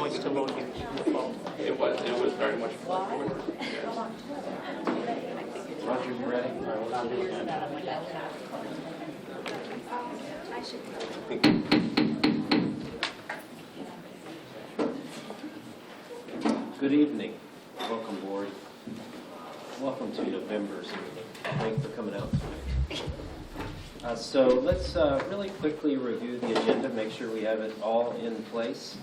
still looking in the fall. It was very much forward. Yes. Roger, you ready? All right, we'll do it. Good evening. Welcome, board. Welcome to November's meeting. Thanks for coming out tonight. So let's really quickly review the agenda, make sure we have it all in place,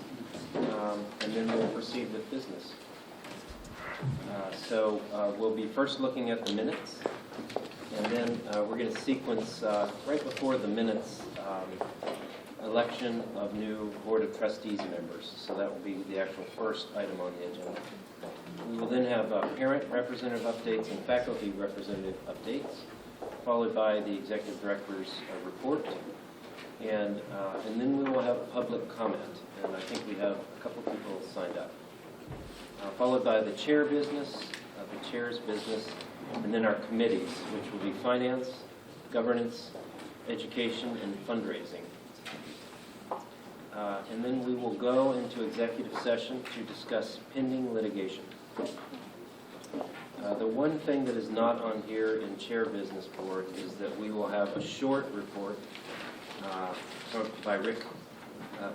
and then we'll proceed with business. So we'll be first looking at the minutes, and then we're going to sequence right before the minutes election of new Board of Trustees members. So that will be the actual first item on the agenda. We will then have parent representative updates and faculty representative updates, followed by the executive director's report, and then we will have public comment. And I think we have a couple people signed up. Followed by the chair business, the chair's business, and then our committees, which will be finance, governance, education, and fundraising. And then we will go into executive session to discuss pending litigation. The one thing that is not on here in chair business board is that we will have a short report by Rick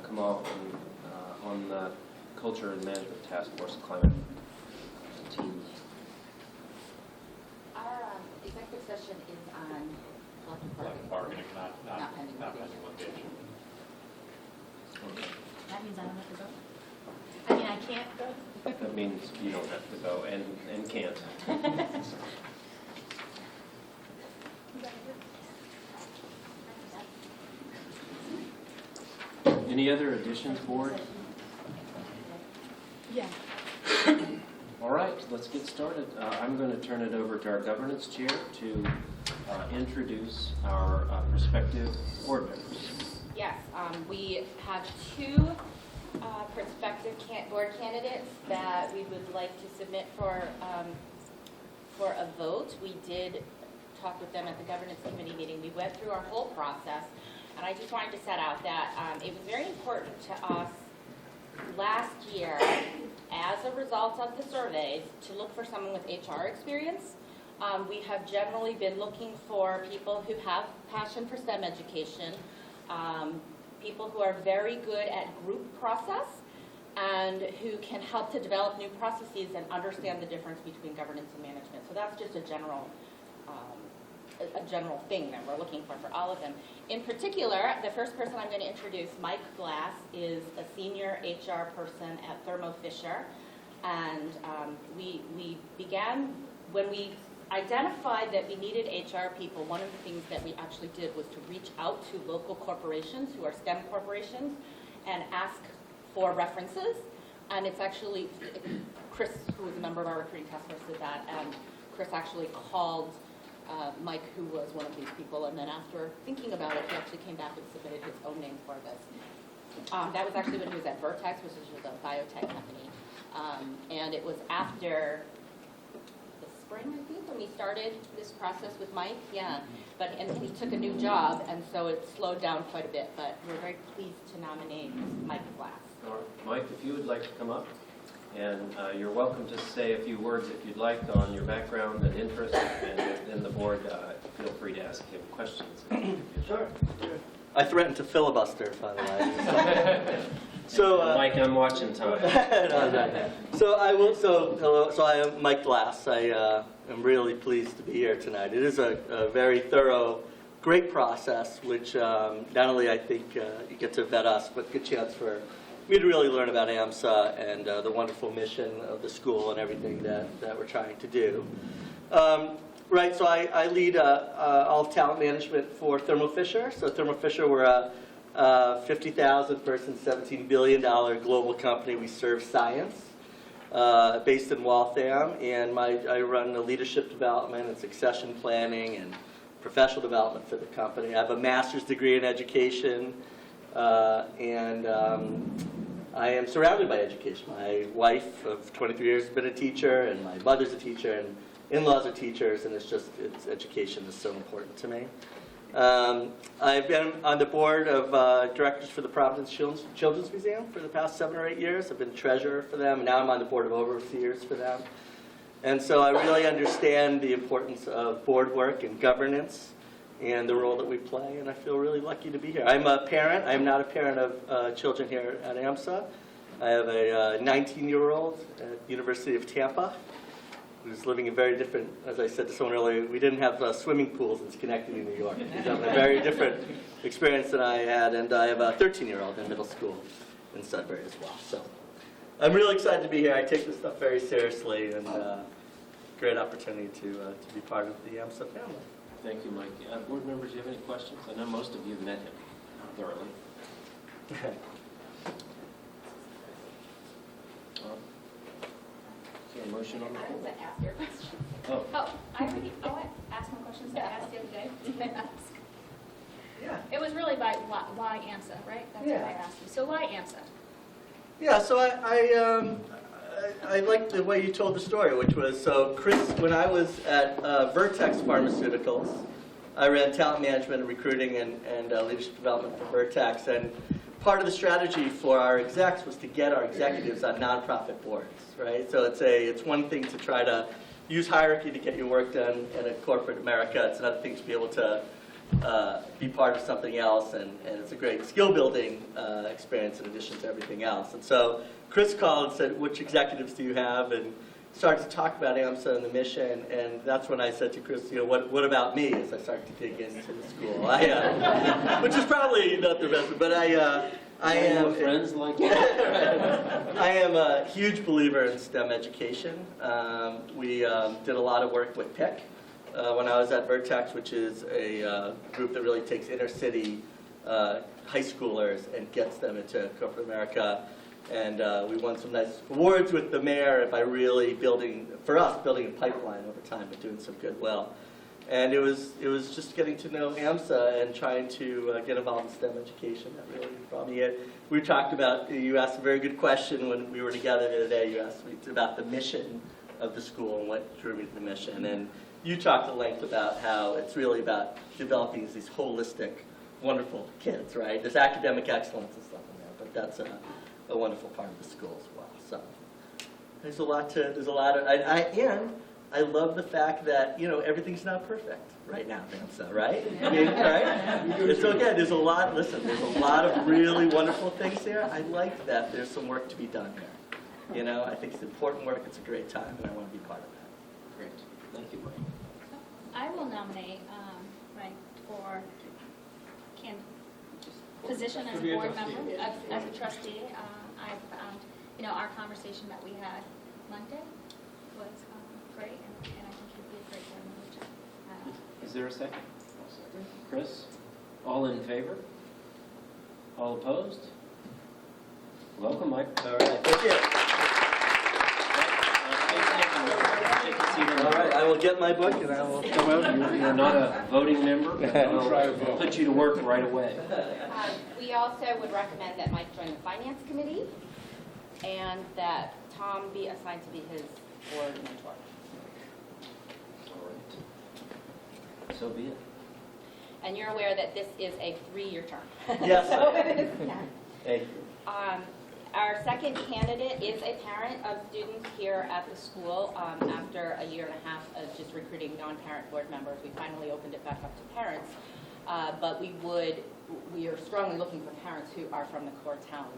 Kamal on the Culture and Management Task Force Climate Team. Our executive session is on collective Bargaining, not pending litigation. litigation. Okay. That means I don't have to go. I mean, I can't go. That means you don't have to go and can't. Any other additions, board? Yeah. All right, let's get started. I'm going to turn it over to our governance chair to introduce our prospective board members. Yes, we have two prospective board candidates that we would like to submit for a vote. We did talk with them at the governance committee meeting. We went through our whole process, and I just wanted to set out that it was very important to us last year, as a result of the surveys, to look for someone with HR experience. We have generally been looking for people who have passion for STEM education, people who are very good at group process, and who can help to develop new processes and understand the difference between governance and management. So that's just a general thing that we're looking for all of them. In particular, the first person I'm going to introduce, Mike Glass, is a senior HR person at Thermo Fisher, and we began, when we identified that we needed HR people, one of the things that we actually did was to reach out to local corporations who are STEM corporations and ask for references. And it's actually, Chris, who was a member of our recruiting task force, did that, and Chris actually called Mike, who was one of these people, and then after thinking about it, he actually came back and submitted his own name for this. That was actually when he was at Vertex, which is a biotech company. And it was after the spring, I think, when we started this process with Mike. Yeah, and he took a new job, and so it slowed down quite a bit, but we're very pleased to nominate Mike Glass. All right. Mike, if you would like to come up, and you're welcome to say a few words if you'd like on your background and interest, and then the board, feel free to ask him questions. Sure. I threatened to filibuster, by the way. Mike, I'm watching time. Hello. So I am Mike Glass. I am really pleased to be here tonight. It is a very thorough, great process, which not only I think you get to vet us, but good chance for me to really learn about AMSA and the wonderful mission of the school and everything that we're trying to do. Right, so I lead all talent management for Thermo Fisher. So Thermo Fisher, we're a 50,000 person, $17 billion global company. We serve science, based in Waltham, and I run the leadership development and succession planning and professional development for the company. I have a master's degree in education, and I am surrounded by education. My wife of 23 years has been a teacher, and my mother's a teacher, and in-laws are teachers, and it's education is so important to me. I've been on the board of directors for the Providence Children's Museum for the past 7 or 8 years. I've been treasurer for them, and now I'm on the board of overseers for them. And so I really understand the importance of board work and governance and the role that we play, and I feel really lucky to be here. I'm a parent. I'm not a parent of children here at AMSA. I have a 19-year-old at the University of Tampa who's living a very different, as I said to someone earlier, we didn't have swimming pools in Schenectady, New York. He's having a very different experience than I had, and I have a 13-year-old in middle school in Sudbury as well. So I'm really excited to be here. I take this stuff very seriously, and great opportunity to be part of the AMSA family. Thank you, Mike. Board members, do you have any questions? I know most of you have met him thoroughly. Is there a motion on the I floor? was to ask your question. Oh, I asked my questions that I asked the other day. Can I ask? Yeah. It was really by why AMSA, right? That's what I Yeah. asked you. So why AMSA? Yeah, so I liked the way you told the story, which was, so Chris, when I was at Vertex Pharmaceuticals, I ran talent management and recruiting and leadership development for Vertex, and part of the strategy for our execs was to get our executives on nonprofit boards, right? So it's one thing to try to use hierarchy to get your work done in a corporate America. It's another thing to be able to be part of something else, and it's a great skill building experience in addition to everything else. And so Chris called and said, which executives do you have? And started to talk about AMSA and the mission, and that's when I said to Chris, what about me, as I started to dig into the school. Which is probably not the best, but I am friends like you. I am a huge believer in STEM education. We did a lot of work with PIC when I was at Vertex, which is a group that really takes inner city high schoolers and gets them into corporate America. And we won some nice awards with the mayor by really building a pipeline over time, but doing some goodwill. And it was just getting to know AMSA and trying to get involved in STEM education that really brought me in. We talked about, you asked a very good question when we were together the other day. You asked me about the mission of the school and what drew me to the mission. And you talked at length about how it's really about developing these holistic, wonderful kids, right? There's academic excellence and stuff in there, but that's a wonderful part of the school as well. So there's a lot of, and I love the fact that, everything's not perfect right now, AMSA, right? I mean, right? It's okay. There's a lot of really wonderful things here. I like that there's some work to be done here. I think it's important work. It's a great time, and I want to be part of that. Great. Thank you, Mike. I will nominate Mike for position as a board member, as a trustee. I found, our conversation that we had Monday was great, and I think he'd be a great board member. Is there a second? Chris? All in favor? All opposed? Welcome, Mike. All right. Thank you. Take a seat on the All right. I will get my book, and I will come out. You're not a voting member, but we'll put you to work right away. We also would recommend that Mike join the Finance Committee and that Tom be assigned to be his board mentor. All right. So be it. And you're aware that this is a 3-year term. Yes. So it is, Thank you. Our second candidate is a parent of students here at the school. After a year and a half of just recruiting non-parent board members, we finally opened it back up to parents. But we are strongly looking for parents who are from the core towns.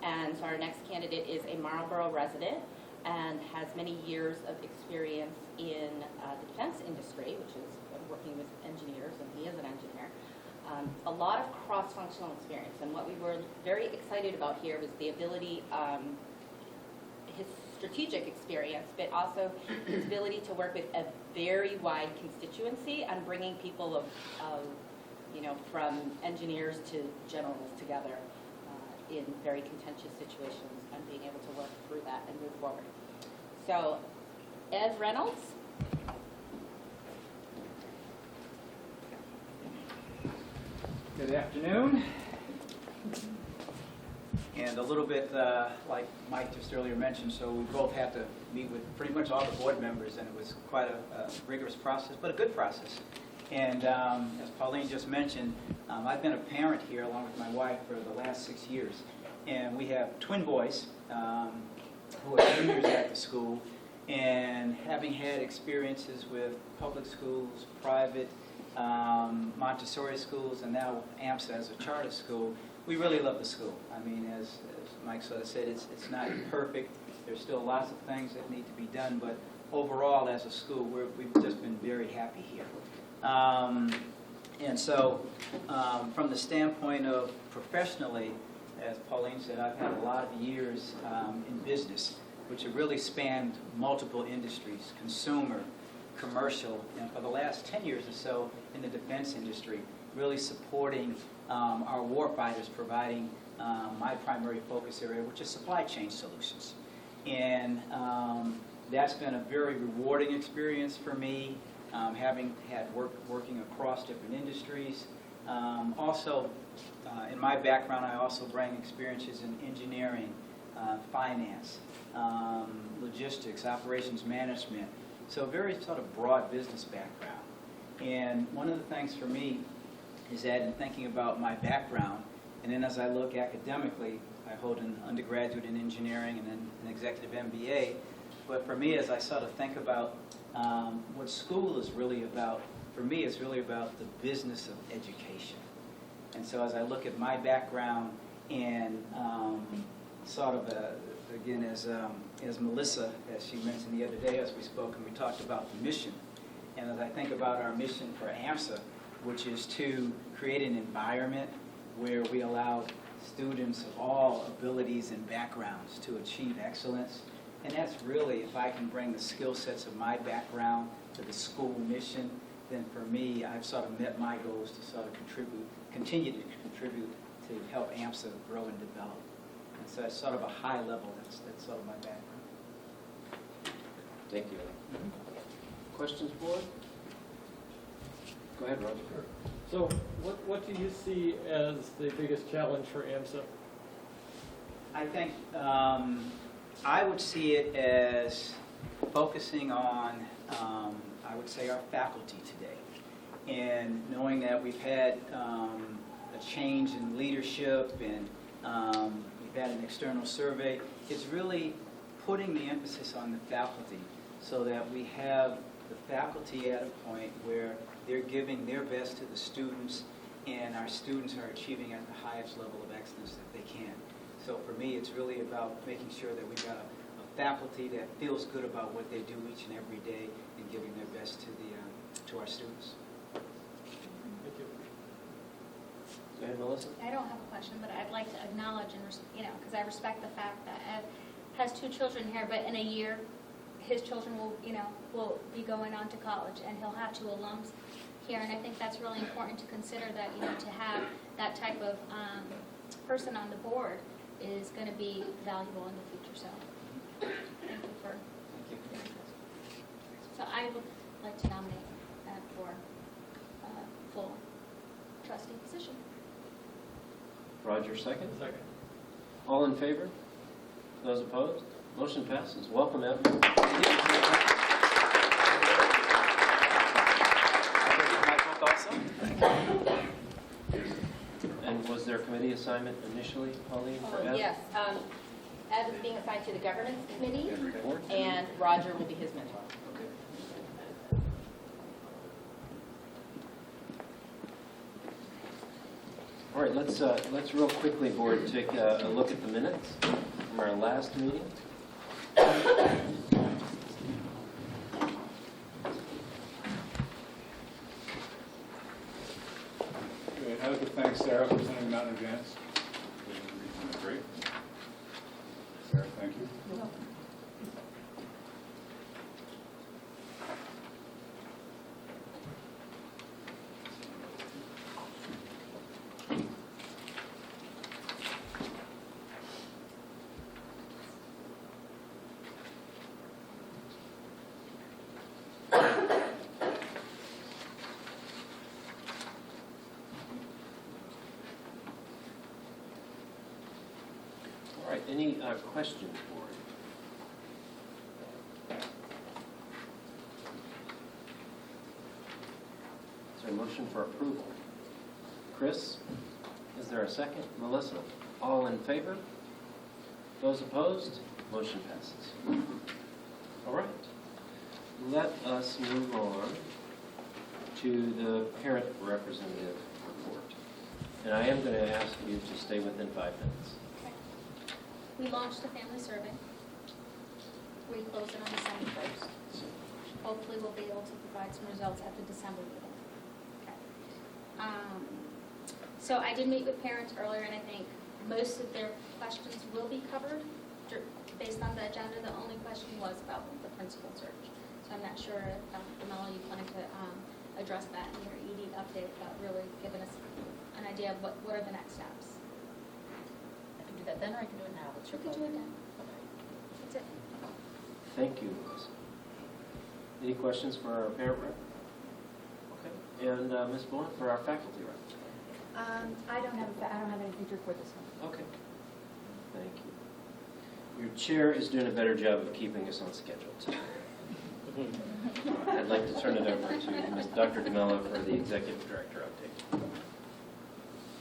And so our next candidate is a Marlborough resident and has many years of experience in the defense industry, which is working with engineers, and he is an engineer. A lot of cross-functional experience, and what we were very excited about here was the ability, his strategic experience, but also his ability to work with a very wide constituency and bringing people from engineers to generals together in very contentious situations and being able to work through that and move forward. So, Ed Reynolds. Good afternoon. And a little bit like Mike just earlier mentioned, so we both had to meet with pretty much all the board members, and it was quite a rigorous process, but a good process. And as Pauline just mentioned, I've been a parent here along with my wife for the last 6 years. And we have twin boys who are juniors at the school. And having had experiences with public schools, private, Montessori schools, and now Amsacs as a charter school, we really love the school. I mean, as Mike sort of said, it's not perfect. There's still lots of things that need to be done, but overall, as a school, we've just been very happy here. And so, from the standpoint of professionally, as Pauline said, I've had a lot of years in business, which have really spanned multiple industries, consumer, commercial, and for the last 10 years or so in the defense industry, really supporting our warfighters, providing my primary focus area, which is supply chain solutions. And that's been a very rewarding experience for me, having had working across different industries. Also, in my background, I also bring experiences in engineering, finance, logistics, operations management, so a very sort of broad business background. And one of the things for me is that in thinking about my background, and then as I look academically, I hold an undergraduate in engineering and then an executive MBA. But for me, as I sort of think about what school is really about, for me, it's really about the business of education. And so as I look at my background and sort of, again, as Melissa, as she mentioned the other day as we spoke and we talked about the mission, and as I think about our mission for AMSA, which is to create an environment where we allow students of all abilities and backgrounds to achieve excellence. And that's really, if I can bring the skill sets of my background to the school mission, then for me, I've sort of met my goals to sort of continue to contribute to help AMSA grow and develop. And so it's sort of a high level, that's sort of my background. Thank you. Questions, board? Go ahead, Roger. So what do you see as the biggest challenge for AMSA? I think I would see it as focusing on, I would say, our faculty today. And knowing that we've had a change in leadership and we've had an external survey, it's really putting the emphasis on the faculty so that we have the faculty at a point where they're giving their best to the students and our students are achieving at the highest level of excellence that they can. So for me, it's really about making sure that we've got a faculty that feels good about what they do each and every day and giving their best to our students. Thank you. Go ahead, Melissa. I don't have a question, but I'd like to acknowledge and, because I respect the fact that Ed has 2 children here, but in a year, his children will be going on to college, and he'll have 2 alums here, and I think that's really important to consider that, to have that type of person on the board is going to be valuable in the future. So, thank you for. Thank you. So I would like to nominate Ed for full trustee position. Roger, second. Second. All in favor? Those opposed? Motion passes. Welcome, Evan. And was there a committee assignment initially, Pauline, for Ed? Yes, Ed is being assigned to the governance committee, Okay. and Roger will be his mentor. All right, let's real quickly, board, take a look at the minutes from our last meeting. Okay, I'd like to thank Sarah for sending them out in advance. Great. Sarah, thank you. All right, any questions, board? Is motion for approval? Chris, is there a second? Melissa, all in favor? Those opposed? Motion passes. All right. Let us move on to the parent representative report. And I am going to ask you to stay within 5 minutes. We launched the family survey. We closed it on December 1st. Hopefully, we'll be able to provide some results at the December meeting. Okay. So I did meet with parents earlier, and I think most of their questions will be covered based on the agenda. The only question was about the principal search. So I'm not sure if Melanie, you wanted to address that in your ED update about really giving us an idea of what are the next steps. I can do that then, or I can do it now. What's your You can do it pleasure? now. That's it. Thank you, Melissa. Any questions for our parent rep? Okay. And Ms. Blunt for our faculty rep? I don't have anything to report this month. Okay. Thank you. Your chair is doing a better job of keeping us on schedule today. I'd like to turn it over to Ms. Dr. DeMello for the executive director update.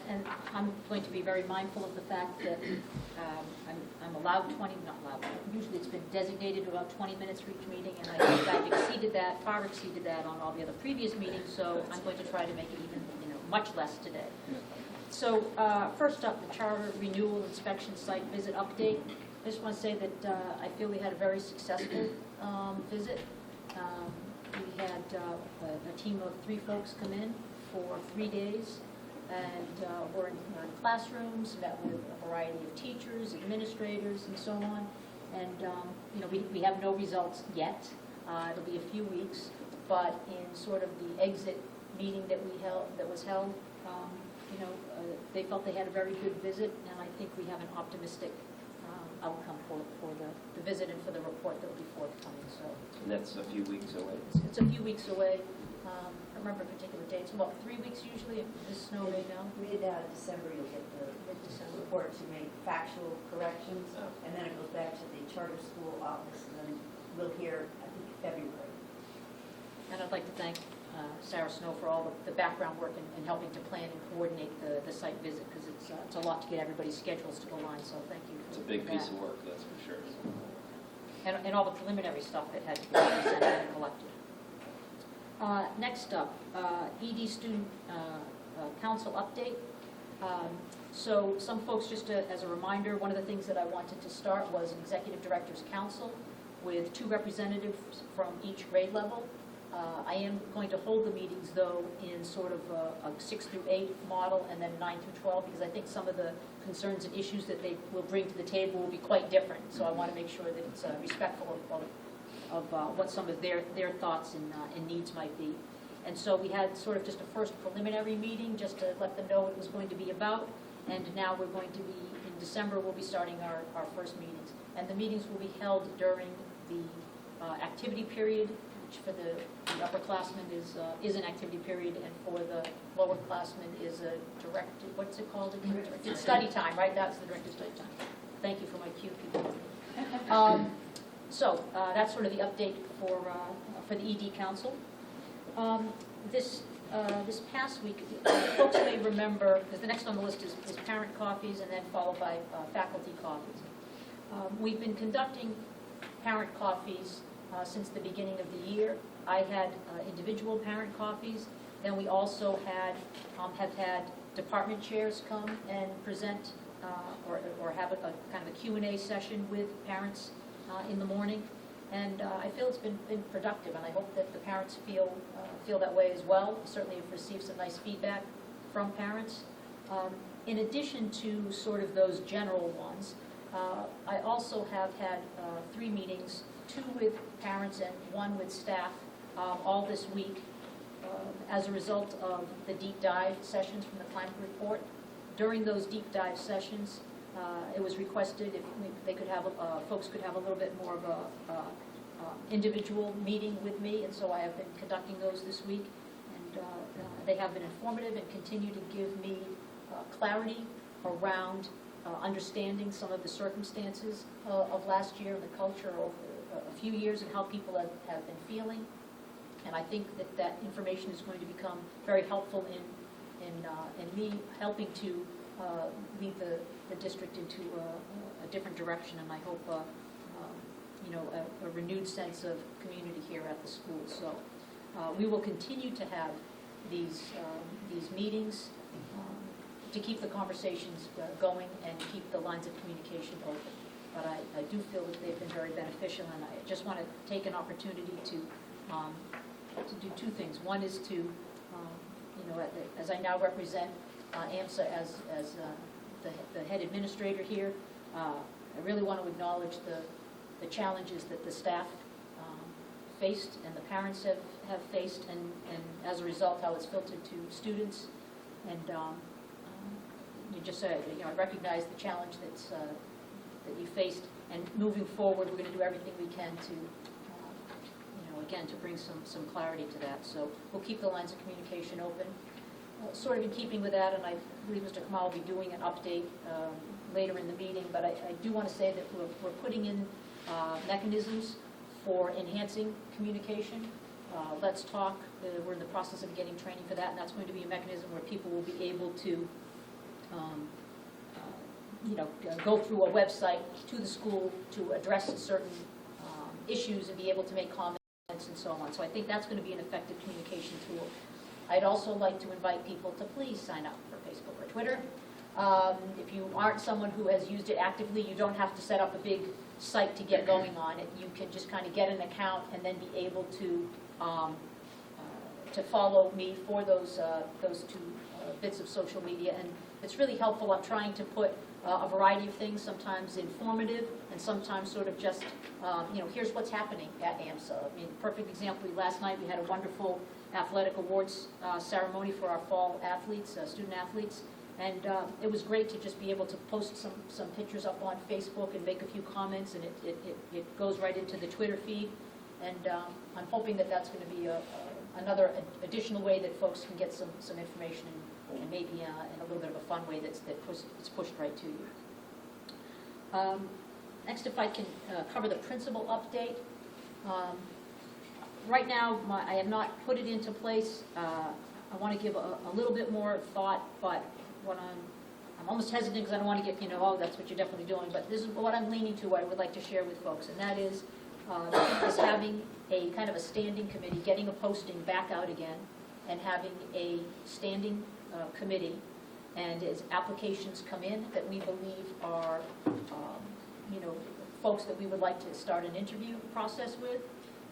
And I'm going to be very mindful of the fact that I'm allowed 20, not allowed, usually it's been designated about 20 minutes for each meeting, and I think I've exceeded that, far exceeded that on all the other previous meetings, so I'm going to try to make it even, much less today. So first up, the charter renewal inspection site visit update. I just want to say that I feel we had a very successful visit. We had a team of 3 folks come in for 3 days, and we're in classrooms, met with a variety of teachers, administrators, and so on. And we have no results yet. It'll be a few weeks, but in sort of the exit meeting that was held, they felt they had a very good visit, and I think we have an optimistic outcome for the visit and for the report that will be forthcoming. So And that's a few weeks away. it's a few weeks away. I don't remember particular dates. About 3 weeks usually. If this snow right now. December, you'll get the Mid-December. report to make factual corrections, Oh. and then it goes back to the charter school office, and then we'll hear, I think, February. And I'd like to thank Sarah Snow for all the background work and helping to plan and coordinate the site visit, because it's a lot to get everybody's schedules to align, so thank you. It's a big piece of work, that's for sure. And all the preliminary stuff that had to be presented and collected. Next up, ED Student Council update. So some folks, just as a reminder, one of the things that I wanted to start was an Executive Directors Council with 2 representatives from each grade level. I am going to hold the meetings, though, in sort of a 6 through 8 model, and then 9 through 12, because I think some of the concerns and issues that they will bring to the table will be quite different. So I want to make sure that it's respectful of what some of their thoughts and needs might be. And so we had sort of just a first preliminary meeting, just to let them know what it was going to be about. And now we're going to be, in December, we'll be starting our first meetings. And the meetings will be held during the activity period, which for the upperclassmen is an activity period, and for the lowerclassmen is a directed, what's it called again? Directed study time, right? That's the directed study time. Thank you for my cue, people. So that's sort of the update for the ED Council. This past week, folks may remember, because the next on the list is parent coffees, and then followed by faculty coffees. We've been conducting parent coffees since the beginning of the year. I had individual parent coffees. Then we also have had department chairs come and present or have a kind of a Q&A session with parents in the morning. And I feel it's been productive, and I hope that the parents feel that way as well. Certainly have received some nice feedback from parents. In addition to sort of those general ones, I also have had 3 meetings, 2 with parents and 1 with staff, all this week, as a result of the deep dive sessions from the climate report. During those deep dive sessions, it was requested if they could have, folks could have a little bit more of a individual meeting with me, and so I have been conducting those this week, and they have been informative and continue to give me clarity around understanding some of the circumstances of last year and the culture over a few years and how people have been feeling. And I think that that information is going to become very helpful in me helping to lead the district into a different direction, and I hope a renewed sense of community here at the school. So we will continue to have these meetings to keep the conversations going and keep the lines of communication open. But I do feel that they've been very beneficial, and I just want to take an opportunity to do two things. One is to, as I now represent AMSA as the head administrator here, I really want to acknowledge the challenges that the staff faced and the parents have faced, and as a result, how it's filtered to students. And you just said, I recognize the challenge that you faced, and moving forward, we're going to do everything we can to, again, to bring some clarity to that. So we'll keep the lines of communication open. Sort of in keeping with that, and I believe Mr. Kamal will be doing an update later in the meeting, but I do want to say that we're putting in mechanisms for enhancing communication. Let's Talk, we're in the process of getting training for that, and that's going to be a mechanism where people will be able to go through a website to the school to address certain issues and be able to make comments and so on. So I think that's going to be an effective communication tool. I'd also like to invite people to please sign up for Facebook or Twitter. If you aren't someone who has used it actively, you don't have to set up a big site to get going on it. You can just kind of get an account and then be able to follow me for those two bits of social media. And it's really helpful. I'm trying to put a variety of things, sometimes informative and sometimes sort of just, here's what's happening at AMSA. I mean, perfect example, last night we had a wonderful athletic awards ceremony for our fall athletes, student athletes, and it was great to just be able to post some pictures up on Facebook and make a few comments, and it goes right into the Twitter feed, and I'm hoping that that's going to be another additional way that folks can get some information and maybe in a little bit of a fun way that's pushed right to you. Next, if I can cover the principal update. Right now, I have not put it into place. I want to give a little bit more thought, but what I'm almost hesitant because I don't want to get, oh, that's what you're definitely doing, but this is what I'm leaning to, what I would like to share with folks, and that is having a kind of a standing committee, getting a posting back out again, and having a standing committee, and as applications come in that we believe are, folks that we would like to start an interview process with,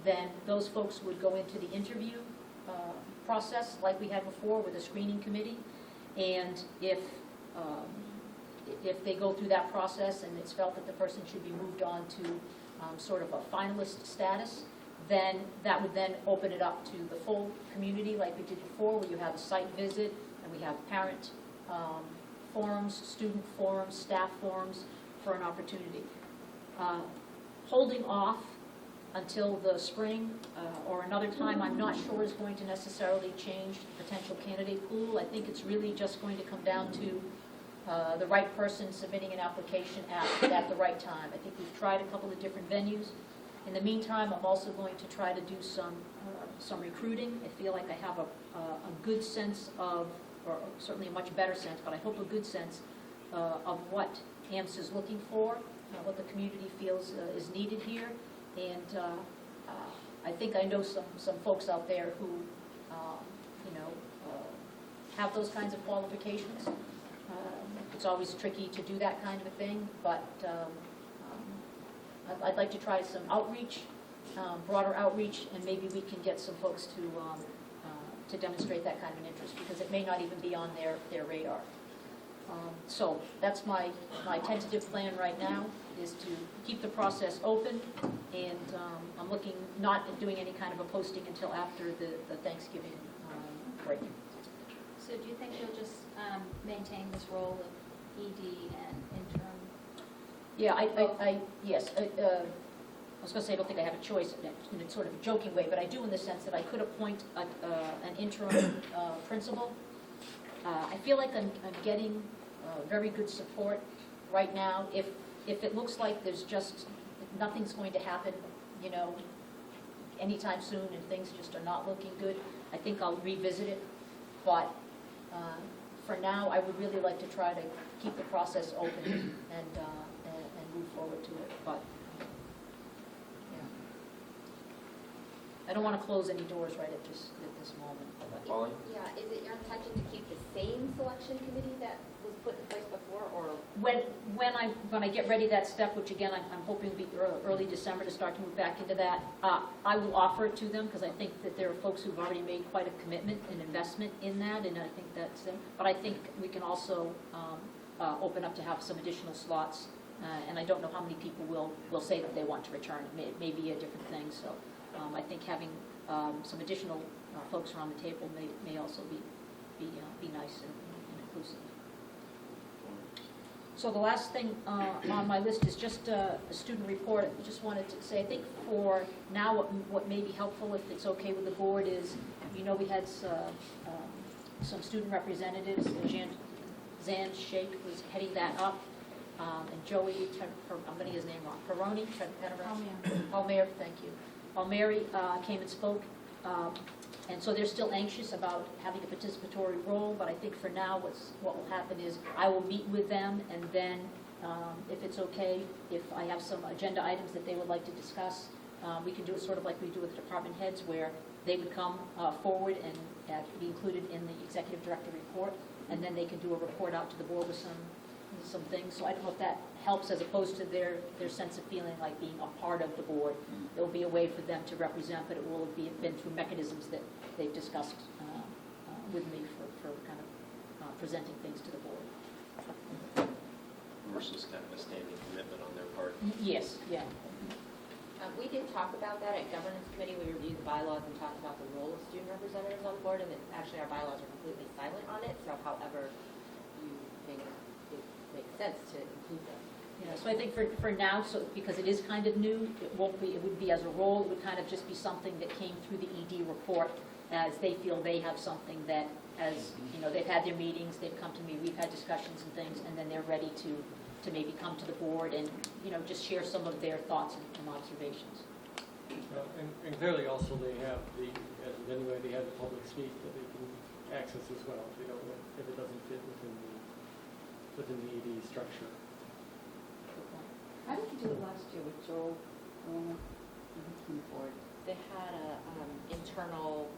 then those folks would go into the interview process like we had before with a screening committee. And if they go through that process and it's felt that the person should be moved on to sort of a finalist status, then that would then open it up to the full community like we did before, where you have a site visit and we have parent forums, student forums, staff forums for an opportunity. Holding off until the spring or another time, I'm not sure is going to necessarily change the potential candidate pool. I think it's really just going to come down to the right person submitting an application at the right time. I think we've tried a couple of different venues. In the meantime, I'm also going to try to do some recruiting. I feel like I have a good sense of, or certainly a much better sense, but I hope a good sense of what AMS is looking for, what the community feels is needed here. And I think I know some folks out there who, have those kinds of qualifications. It's always tricky to do that kind of a thing, but I'd like to try some outreach, broader outreach, and maybe we can get some folks to demonstrate that kind of an interest, because it may not even be on their radar. So that's my tentative plan right now, is to keep the process open, and I'm looking not at doing any kind of a posting until after the Thanksgiving break. So do you think you'll just maintain this role of ED and interim? Yeah, yes. I was going to say I don't think I have a choice in a sort of a joking way, but I do in the sense that I could appoint an interim principal. I feel like I'm getting very good support right now. If it looks like there's just nothing's going to happen, anytime soon and things just are not looking good, I think I'll revisit it. But for now, I would really like to try to keep the process open and move forward to it. But, yeah. I don't want to close any doors right at this moment. But Pauline? Yeah, is it your intention to keep the same selection committee that was put in place before, or? When I get ready that step, which again, I'm hoping will be early December to start to move back into that, I will offer it to them, because I think that there are folks who've already made quite a commitment and investment in that, and I think that's them. But I think we can also open up to have some additional slots, and I don't know how many people will say that they want to return. It may be a different thing, so I think having some additional folks around the table may also be nice and inclusive. So the last thing on my list is just a student report. I just wanted to say, I think for now, what may be helpful, if it's okay with the board, is, we had some student representatives. Zan Sheikh was heading that up, and Joey, I'm going to get his name wrong, Peroni? Palmieri, thank you. Palmieri came and spoke. And so they're still anxious about having a participatory role, but I think for now what will happen is I will meet with them, and then if it's okay, if I have some agenda items that they would like to discuss, we can do it sort of like we do with department heads, where they would come forward and be included in the executive director report, and then they can do a report out to the board with some things. So I don't know if that helps, as opposed to their sense of feeling like being a part of the board. There will be a way for them to represent, but it will have been through mechanisms that they've discussed with me for kind of presenting things to the board. Versus kind of a standing commitment on their part. Yes, yeah. We did talk about that at governance committee. We reviewed the bylaws and talked about the role of student representatives on the board, and actually our bylaws are completely silent on it, so however you think it makes sense to include them. Yeah, so I think for now, so because it is kind of new, it would be as a role, it would kind of just be something that came through the ED report, as they feel they have something that, as they've had their meetings, they've come to me, we've had discussions and things, and then they're ready to maybe come to the board and just share some of their thoughts and observations. And clearly also they have as in any way, they have the public speak that they can access as well, if it doesn't fit within the ED structure. How did you do it last year with Joel on the board? They had a internal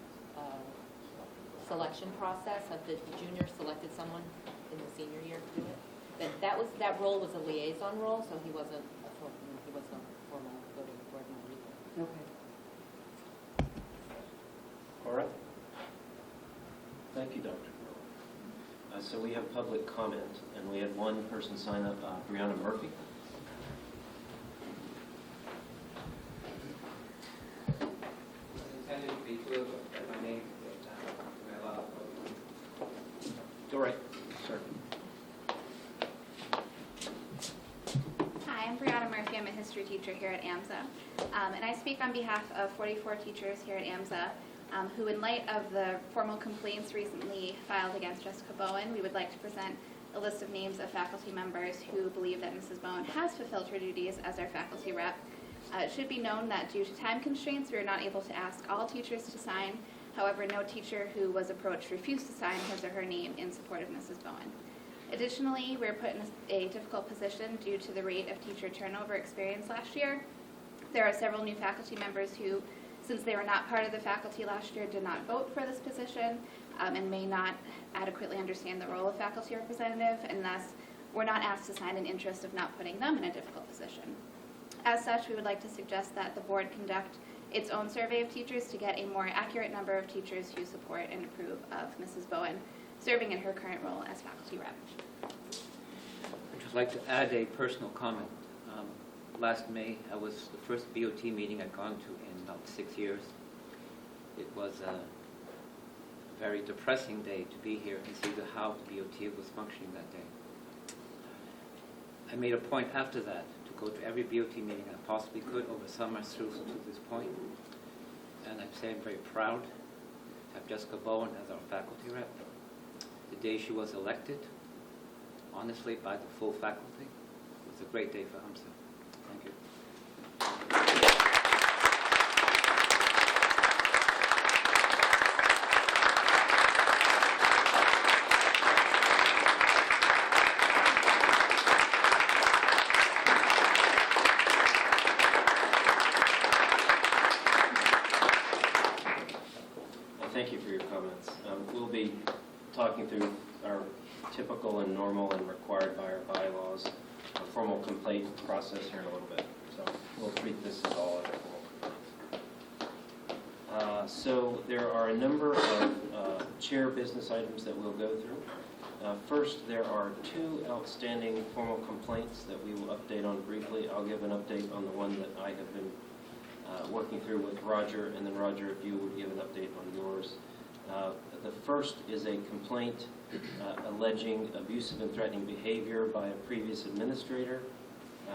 selection process of the juniors selected someone in the senior year to do it. That role was a liaison role, so he wasn't a formal voting board member either. Okay. All right. Thank you, Dr. Brewer. So we have public comment, and we had one person sign up, Brianna Murphy. Intended to be two of them, but my name is my love. All right, sir. Hi, I'm Brianna Murphy. I'm a history teacher here at AMSA. And I speak on behalf of 44 teachers here at AMSA who, in light of the formal complaints recently filed against Jessica Bowen, we would like to present a list of names of faculty members who believe that Mrs. Bowen has fulfilled her duties as our faculty rep. It should be known that due to time constraints, we are not able to ask all teachers to sign. However, no teacher who was approached refused to sign his or her name in support of Mrs. Bowen. Additionally, we're put in a difficult position due to the rate of teacher turnover experienced last year. There are several new faculty members who, since they were not part of the faculty last year, did not vote for this position and may not adequately understand the role of faculty representative, and thus were not asked to sign in interest of not putting them in a difficult position. As such, we would like to suggest that the board conduct its own survey of teachers to get a more accurate number of teachers who support and approve of Mrs. Bowen serving in her current role as faculty rep. I'd just like to add a personal comment. Last May, I was the first BOT meeting I'd gone to in about 6 years. It was a very depressing day to be here and see how the BOT was functioning that day. I made a point after that to go to every BOT meeting I possibly could over summer through to this point. And I'd say I'm very proud to have Jessica Bowen as our faculty rep. The day she was elected, honestly, by the full faculty, it was a great day for AMSA. Thank you. typical and normal and required by our bylaws, a formal complaint process here in a little bit. So we'll treat this as all other formal complaints. So there are a number of chair business items that we'll go through. First, there are 2 outstanding formal complaints that we will update on briefly. I'll give an update on the one that I have been working through with Roger, and then Roger, if you would give an update on yours. The first is a complaint alleging abusive and threatening behavior by a previous administrator.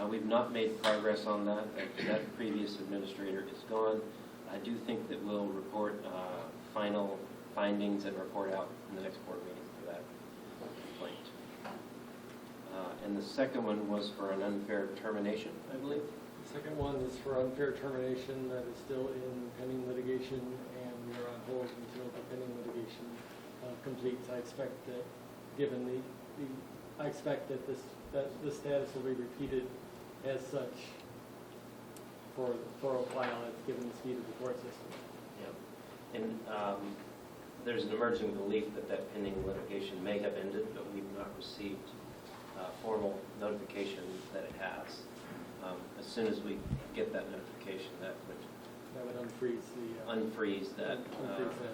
We've not made progress on that. That previous administrator is gone. I do think that we'll report final findings and report out in the next board meeting for that complaint. And the second one was for an unfair termination, I believe. The second one is for unfair termination that is still in pending litigation, and we are on hold until the pending litigation completes. I expect that, given I expect that the status will be repeated as such for a while, given the speed of the court system. Yeah. And there's an emerging belief that that pending litigation may have ended, but we've not received formal notification that it has. As soon as we get that notification, that would unfreeze the unfreeze that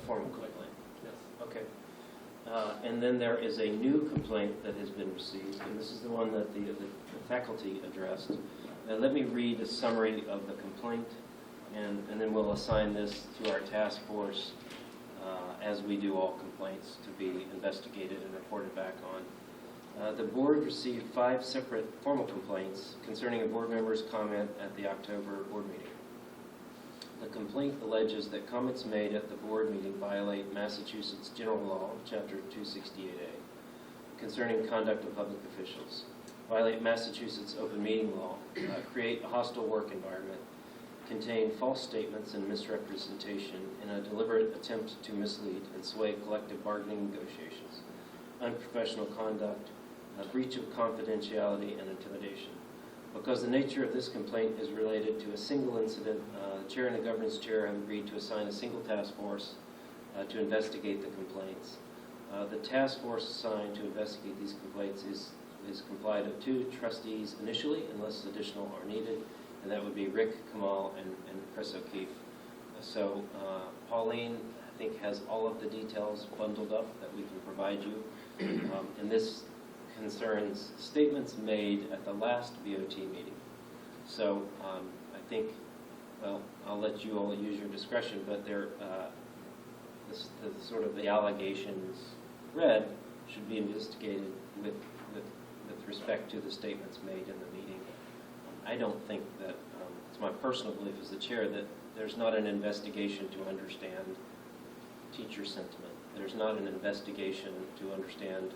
formal complaint. complaint. Yes. Okay. And then there is a new complaint that has been received, and this is the one that the faculty addressed. Let me read a summary of the complaint, and then we'll assign this to our task force as we do all complaints to be investigated and reported back on. The board received 5 separate formal complaints concerning a board member's comment at the October board meeting. The complaint alleges that comments made at the board meeting violate Massachusetts General Law, Chapter 268A, concerning conduct of public officials, violate Massachusetts Open Meeting Law, create a hostile work environment, contain false statements and misrepresentation in a deliberate attempt to mislead and sway collective bargaining negotiations, unprofessional conduct, a breach of confidentiality, and intimidation. Because the nature of this complaint is related to a single incident, the chair and the governance chair have agreed to assign a single task force to investigate the complaints. The task force assigned to investigate these complaints is comprised of 2 trustees initially, unless additional are needed, and that would be Rick Kamal and Chris O'Keefe. So Pauline, I think, has all of the details bundled up that we can provide you. And this concerns statements made at the last BOT meeting. So I think, well, I'll let you all use your discretion, but the sort of the allegations read should be investigated with respect to the statements made in the meeting. I don't think that, it's my personal belief as the chair, that there's not an investigation to understand teacher sentiment. There's not an investigation to understand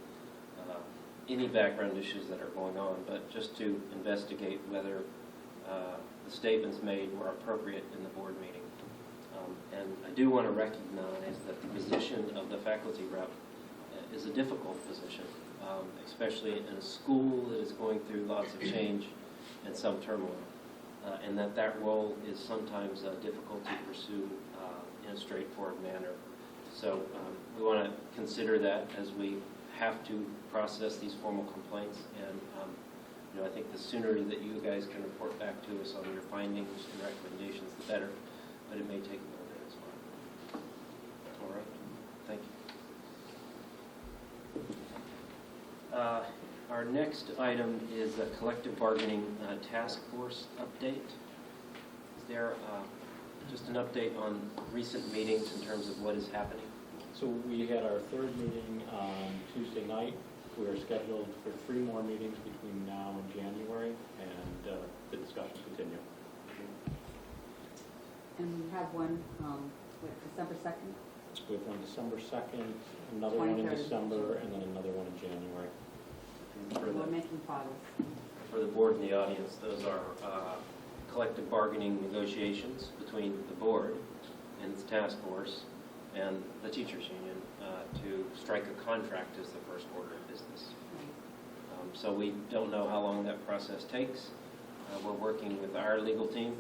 any background issues that are going on, but just to investigate whether the statements made were appropriate in the board meeting. And I do want to recognize that the position of the faculty rep is a difficult position, especially in a school that is going through lots of change and some turmoil, and that role is sometimes difficult to pursue in a straightforward manner. So we want to consider that as we have to process these formal complaints, and I think the sooner that you guys can report back to us on your findings and recommendations, the better, but it may take a little bit as well. All right, thank you. Our next item is a collective bargaining task force update. Is there just an update on recent meetings in terms of what is happening? So we had our 3rd meeting on Tuesday night. We are scheduled for 3 more meetings between now and January, and the discussions continue. And we have one, December 2nd? We have one December 2nd, another one in 23rd. December, and then another one in January. We're making progress. For the board and the audience, those are collective bargaining negotiations between the board and its task force and the teachers union to strike a contract as the first order of business. So we don't know how long that process takes. We're working with our legal team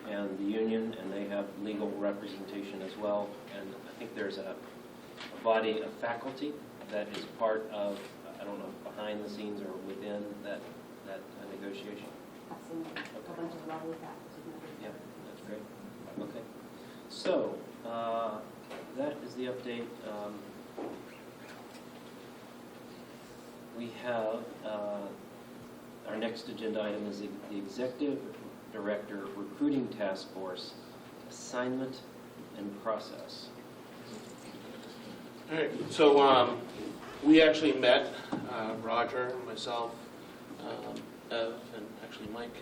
and the union, and they have legal representation as well. And I think there's a body of faculty that is part of I don't know, if behind the scenes or within that negotiation? Absolutely. A bunch of lovely facts. Yeah, that's great. Okay. So, that is the update. We have, our next agenda item is the Executive Director Recruiting Task Force Assignment and Process. All right, so we actually met, Roger, myself, Ev, and actually Mike,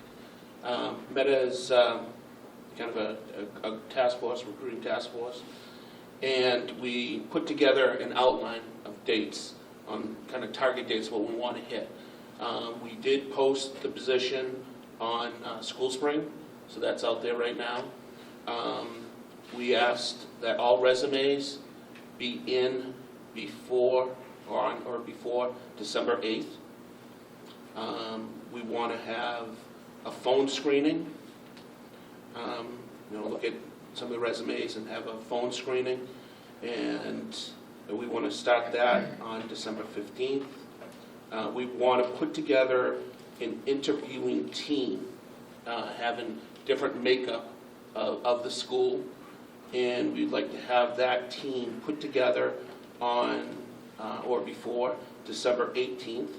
met as kind of a task force, recruiting task force, and we put together an outline of dates on kind of target dates, what we want to hit. We did post the position on School Spring, so that's out there right now. We asked that all resumes be in before or before December 8th. We want to have a phone screening. Look at some of the resumes and have a phone screening, and we want to start that on December 15th. We want to put together an interviewing team, having different makeup of the school, and we'd like to have that team put together on or before December 18th.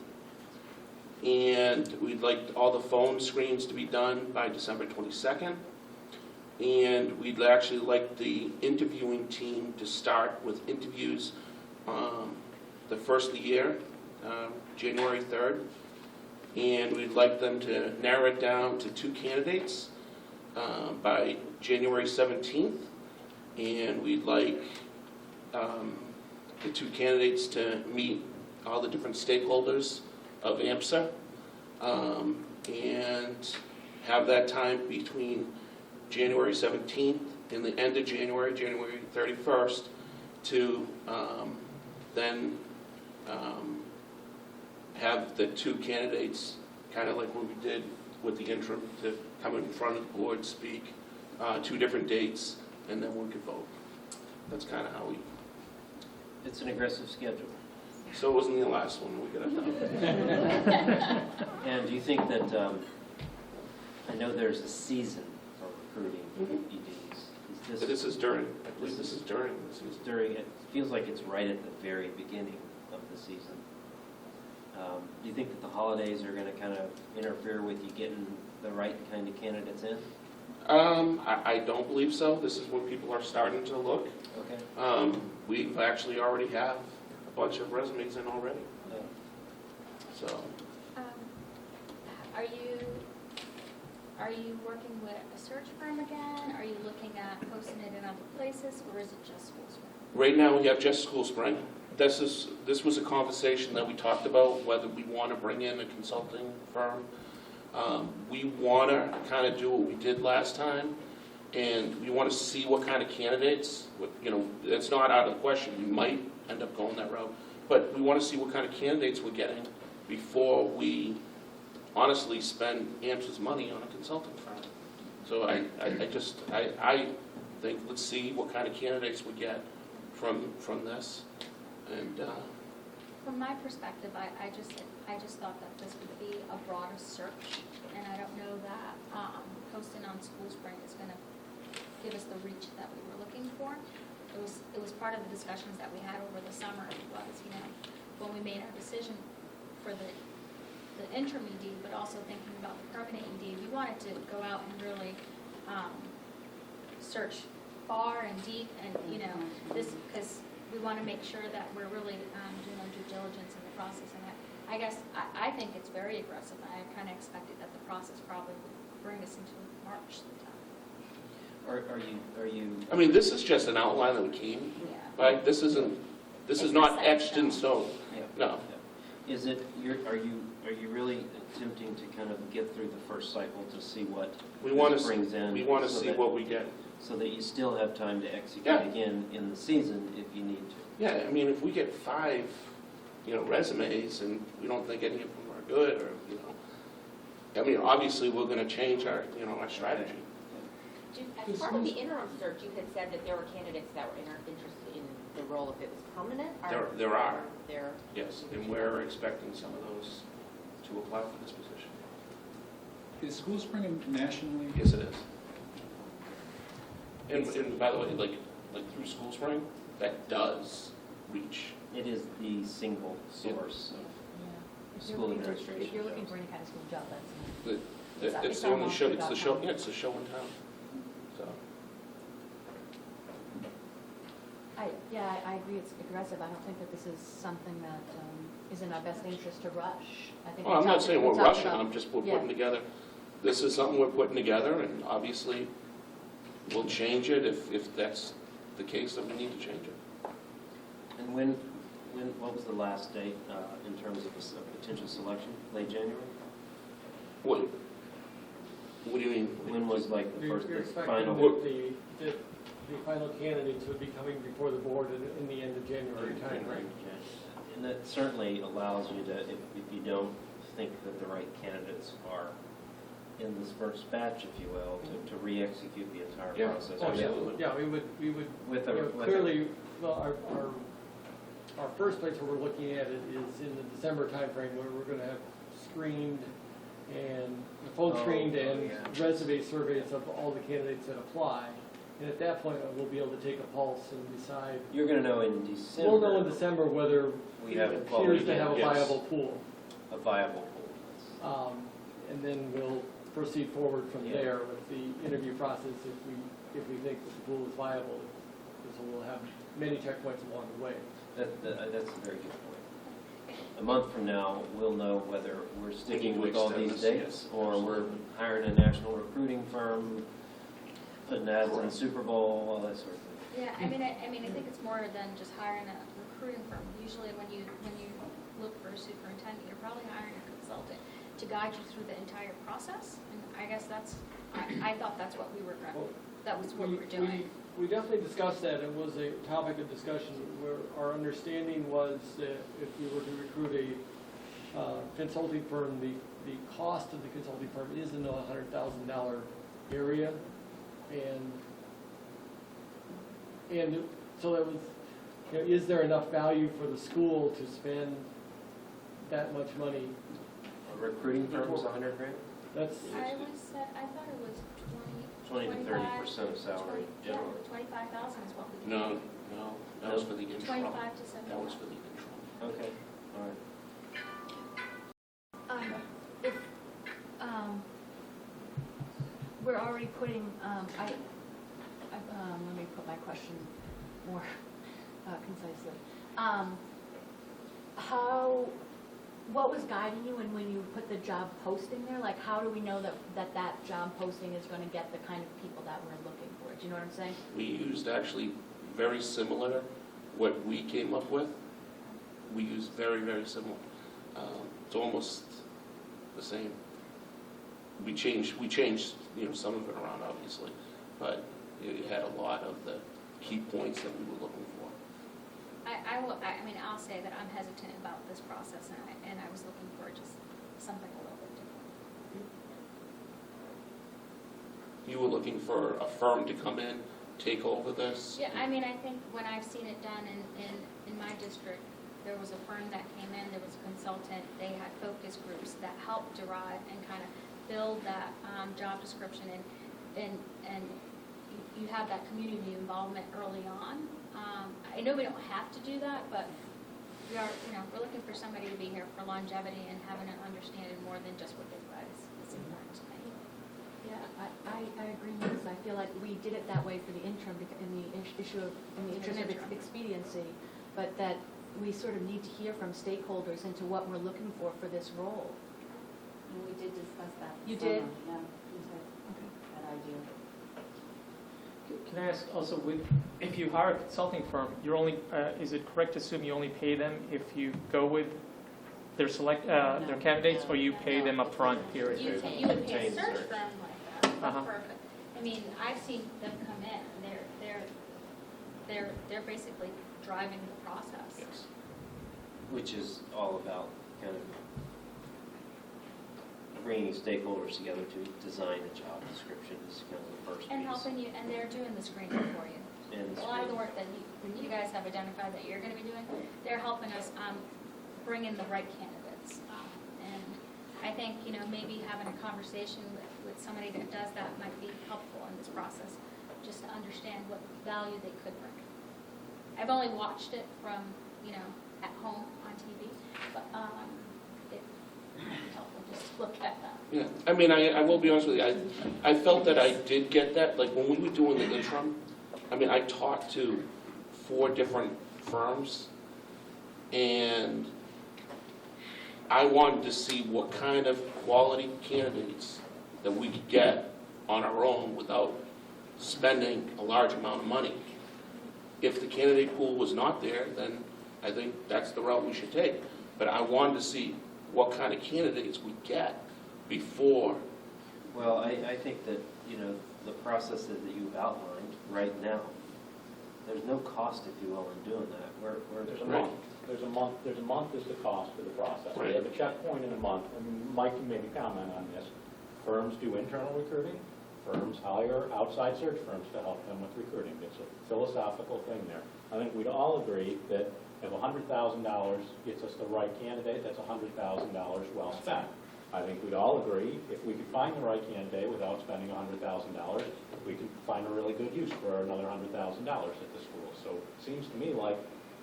And we'd like all the phone screens to be done by December 22nd. And we'd actually like the interviewing team to start with interviews the first of the year, January 3rd. And we'd like them to narrow it down to 2 candidates by January 17th. And we'd like the 2 candidates to meet all the different stakeholders of AMSA and have that time between January 17th and the end of January, January 31st, to then have the 2 candidates, kind of like what we did with the interim, to come in front of the board, speak, 2 different dates, and then we could vote. That's kind of how we... It's an aggressive schedule. So it wasn't the last one we got done. And do you think that, I know there's a season for recruiting EDs. This is during, I believe this is during the season. During, it feels like it's right at the very beginning of the season. Do you think that the holidays are going to kind of interfere with you getting the right kind of candidates in? I don't believe so. This is when people are starting to look. Okay. We've actually already have a bunch of resumes in already. Yeah. So, Are you working with a search firm again? Are you looking at posting it in other places, or is it just School Spring? right now we have just School Spring. This was a conversation that we talked about, whether we want to bring in a consulting firm. We want to kind of do what we did last time, and we want to see what kind of candidates, it's not out of the question. We might end up going that route, but we want to see what kind of candidates we're getting before we honestly spend AMSA's money on a consulting firm. So I think, let's see what kind of candidates we get from this. And From my perspective, I just thought that this would be a broader search, and I don't know that posting on School Spring is going to give us the reach that we were looking for. It was part of the discussions that we had over the summer. Was when we made our decision for the interim ED, but also thinking about the permanent ED, we wanted to go out and really search far and deep, and this, because we want to make sure that we're really doing our due diligence in the process. And I guess I think it's very aggressive. I kind of expected that the process probably would bring us into March sometime. Are you? I mean, this is just an outline that we came. Yeah. Right? This is not etched in stone. Yeah. No. Is it? Are you really attempting to kind of get through the first cycle to see what this brings in? We want to see what we get. So that you still have time to execute Yeah. again in the season if you need to. Yeah, I mean, if we get 5, resumes and we don't think any of them are good, or I mean, obviously we're going to change our strategy. As part of the interim search, you had said that there were candidates that were interested in the role if it was permanent? There are. There, Yes, and we're expecting some of those to apply for this position. Is School Spring nationally? Yes, it is. And by the way, like through School Spring, that does reach. It is the single source of if school you're administration. if you're looking for any kind of school job, that's not. It's It's the only on show, it's the show, Monster.com. yeah, it's the show in town. So, I agree, it's aggressive. I don't think that this is something that is in our best interest to rush. I think well, I'm we not talked- saying we we're talked rushing, about- I'm just, we're Yeah. putting together, this is something we're putting together, and obviously, we'll change it if that's the case, that we need to change it. And what was the last date in terms of a potential selection? Late January? What do you mean? When was like the You're first, the expecting final? that the final candidates would be coming before the board in the end of January timeframe. And that certainly allows you to, if you don't think that the right candidates are in this first batch, if you will, to re-execute the entire Yeah. process. Oh, absolutely. Yeah, we would, With you know, a, clearly, well, our first place where we're looking at it is in the December timeframe, where we're gonna have screened and phone screened and resume surveys of all the candidates that apply. And at that point, we'll be able to take a pulse and decide. you're going to know in December. We'll know in December whether We it have, well, appears we to can- have a yes. viable pool. a viable pool. And then we'll proceed forward from Yeah. there with the interview process if we think that the pool is viable. Because we'll have many checkpoints along the way. That's a very good point. A month from now, we'll know whether we're sticking with all extend these this, dates, yes, or we're absolutely. hiring a national recruiting firm, putting ads in the Super Bowl, all that sort of thing. Yeah, I mean, I think it's more than just hiring a recruiting firm. Usually when you look for a superintendent, you're probably hiring a consultant to guide you through the entire process. And I guess I thought that's what we were, that was what we were doing. We definitely discussed that. It was a topic of discussion where our understanding was that if we were to recruit a consulting firm, the cost of the consulting firm is in the $100,000 area. And so that was, you know, is there enough value for the school to spend that much money? A recruiting firm was $100,000? That's, I thought it was 20 to 30% of salary, generally. 25,000 is what we. No, that was for the intro. 25 to 75. That was for the intro. Okay, all right. If, we're already putting, let me put my question more concisely. What was guiding you when you put the job posting there? Like, how do we know that job posting is going to get the kind of people that we're looking for? Do you know what I'm saying? We used actually very similar, what we came up with, we used very, very similar. It's almost the same. We changed, you know, some of it around, obviously, but it had a lot of the key points that we were looking for. I'll say that I'm hesitant about this process, and I was looking for just something a little bit different. You were looking for a firm to come in, take over this? Yeah, I think when I've seen it done in my district, there was a firm that came in, there was a consultant, they had focus groups that helped derive and kind of build that job description, and you have that community involvement early on. I know we don't have to do that, but we're looking for somebody to be here for longevity and having an understanding more than just what they've read is important to me. Yeah, I agree with this. I feel like we did it that way for the interim, in the interest of expediency, but that we sort of need to hear from stakeholders into what we're looking for this role. And we did discuss that. You did? Yeah, we said that idea. Can I ask also, if you hire a consulting firm, you're only, is it correct to assume you only pay them if you go with their candidates, or you pay them upfront, period? You would pay a search firm like that, Uh-huh. I've seen them come in, and they're basically driving the process. Yes. Which is all about kind of bringing stakeholders together to design a job description is kind of the first piece. And helping you, and they're doing the screening for you. in A lot of the schools. work that you guys have identified that you're gonna be doing, they're helping us bring in the right candidates. And I think, you know, maybe having a conversation with somebody that does that might be helpful in this process, just to understand what value they could bring. I've only watched it from, you know, at home on TV, but it might be helpful just to look at that. Yeah, I mean, I will be honest with you, I felt that I did get that, like, when we were doing the interim, I mean, I talked to 4 different firms, and I wanted to see what kind of quality candidates that we could get on our own without spending a large amount of money. If the candidate pool was not there, then I think that's the route we should take. But I wanted to see what kind of candidates we get before. Well, I think that, you know, the processes that you've outlined right now, there's no cost, if you will, in doing that. There's a Right. month. There's a month is the cost for the process. We Right. have a checkpoint in a month, and Mike can maybe comment on this. Firms do internal recruiting. Firms hire outside search firms to help them with recruiting. It's a philosophical thing there. I think we'd all agree that if $100,000 gets us the right candidate, that's $100,000 well spent. I think we'd all agree if we could find the right candidate without spending $100,000, we could find a really good use for another $100,000 at the school. So it seems to me like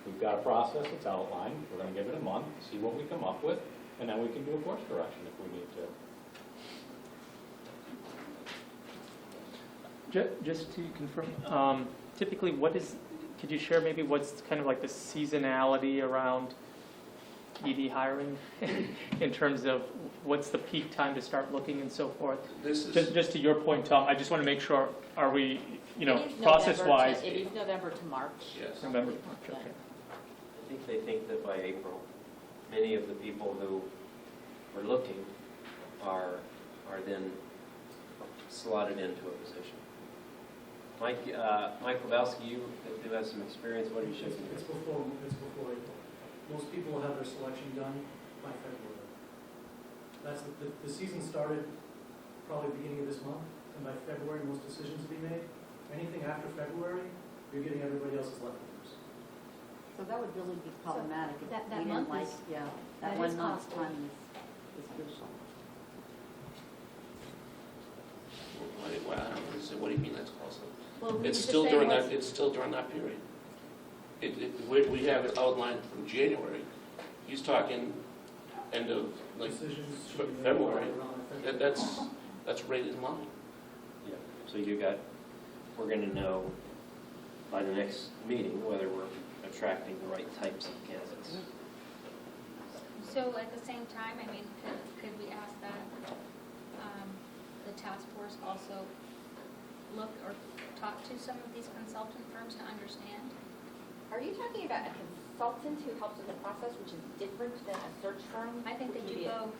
we've got a process that's outlined. We're going to give it a month, see what we come up with, and then we can do a course correction if we need to. Just to confirm, typically could you share maybe what's kind of like the seasonality around ED hiring in terms of what's the peak time to start looking and so forth? This is, Just to your point, Tom, I just want to make sure, are we, you know, It is process-wise? It is November to March. yes. November, March, okay. I think they think that by April, many of the people who are looking are then slotted into a position. Mike Kowalski, you do have some experience. What are you shaking? It's before April. Most people will have their selection done by February. That's the season started probably beginning of this month, and by February, most decisions will be made. Anything after February, you're getting everybody else's leftovers. So that would really be problematic if that we month didn't like, is- yeah, that that is 1 month's costly. time is crucial. What do you mean that's costly? Well, we It's just still say during what's- that, it's still during that period. We have it outlined from January. He's talking end of, like, Decisions Fe- should be made February. around February. that's right in line. Yeah. So we're going to know by the next meeting whether we're attracting the right types of candidates. So at the same time, I mean, could we ask that the task force also look or talk to some of these consultant firms to understand? Are you talking about a consultant who helps with the process, which is different than a search firm? I think they do Maybe both.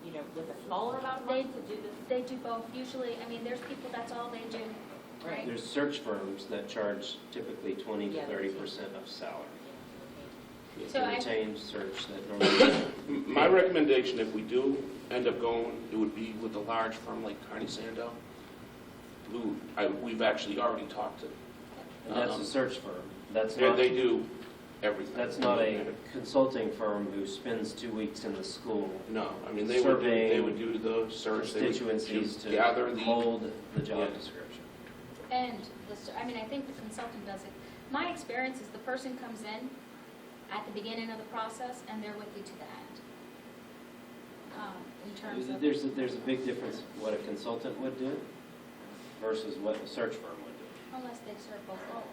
You know, with a smaller amount of money to do this? They do both. Usually, I mean, there's people, that's all they do, right? There's search firms that charge typically 20 to Yeah, 30% of salary. It's So a I- retained search that normally, My recommendation, if we do end up going, it would be with a large firm like Carney Sandow, who we've actually already talked to. and that's a search firm. That's And not, they do everything. that's not a consulting firm who spends 2 weeks in the school No, I mean, they would do the search, they constituencies would to gather the. hold the job Yeah. description. And, I mean, I think the consultant does it. My experience is the person comes in at the beginning of the process, and they're with you to the end. In terms of, There's a big difference what a consultant would do versus what a search firm would do. unless they serve both roles.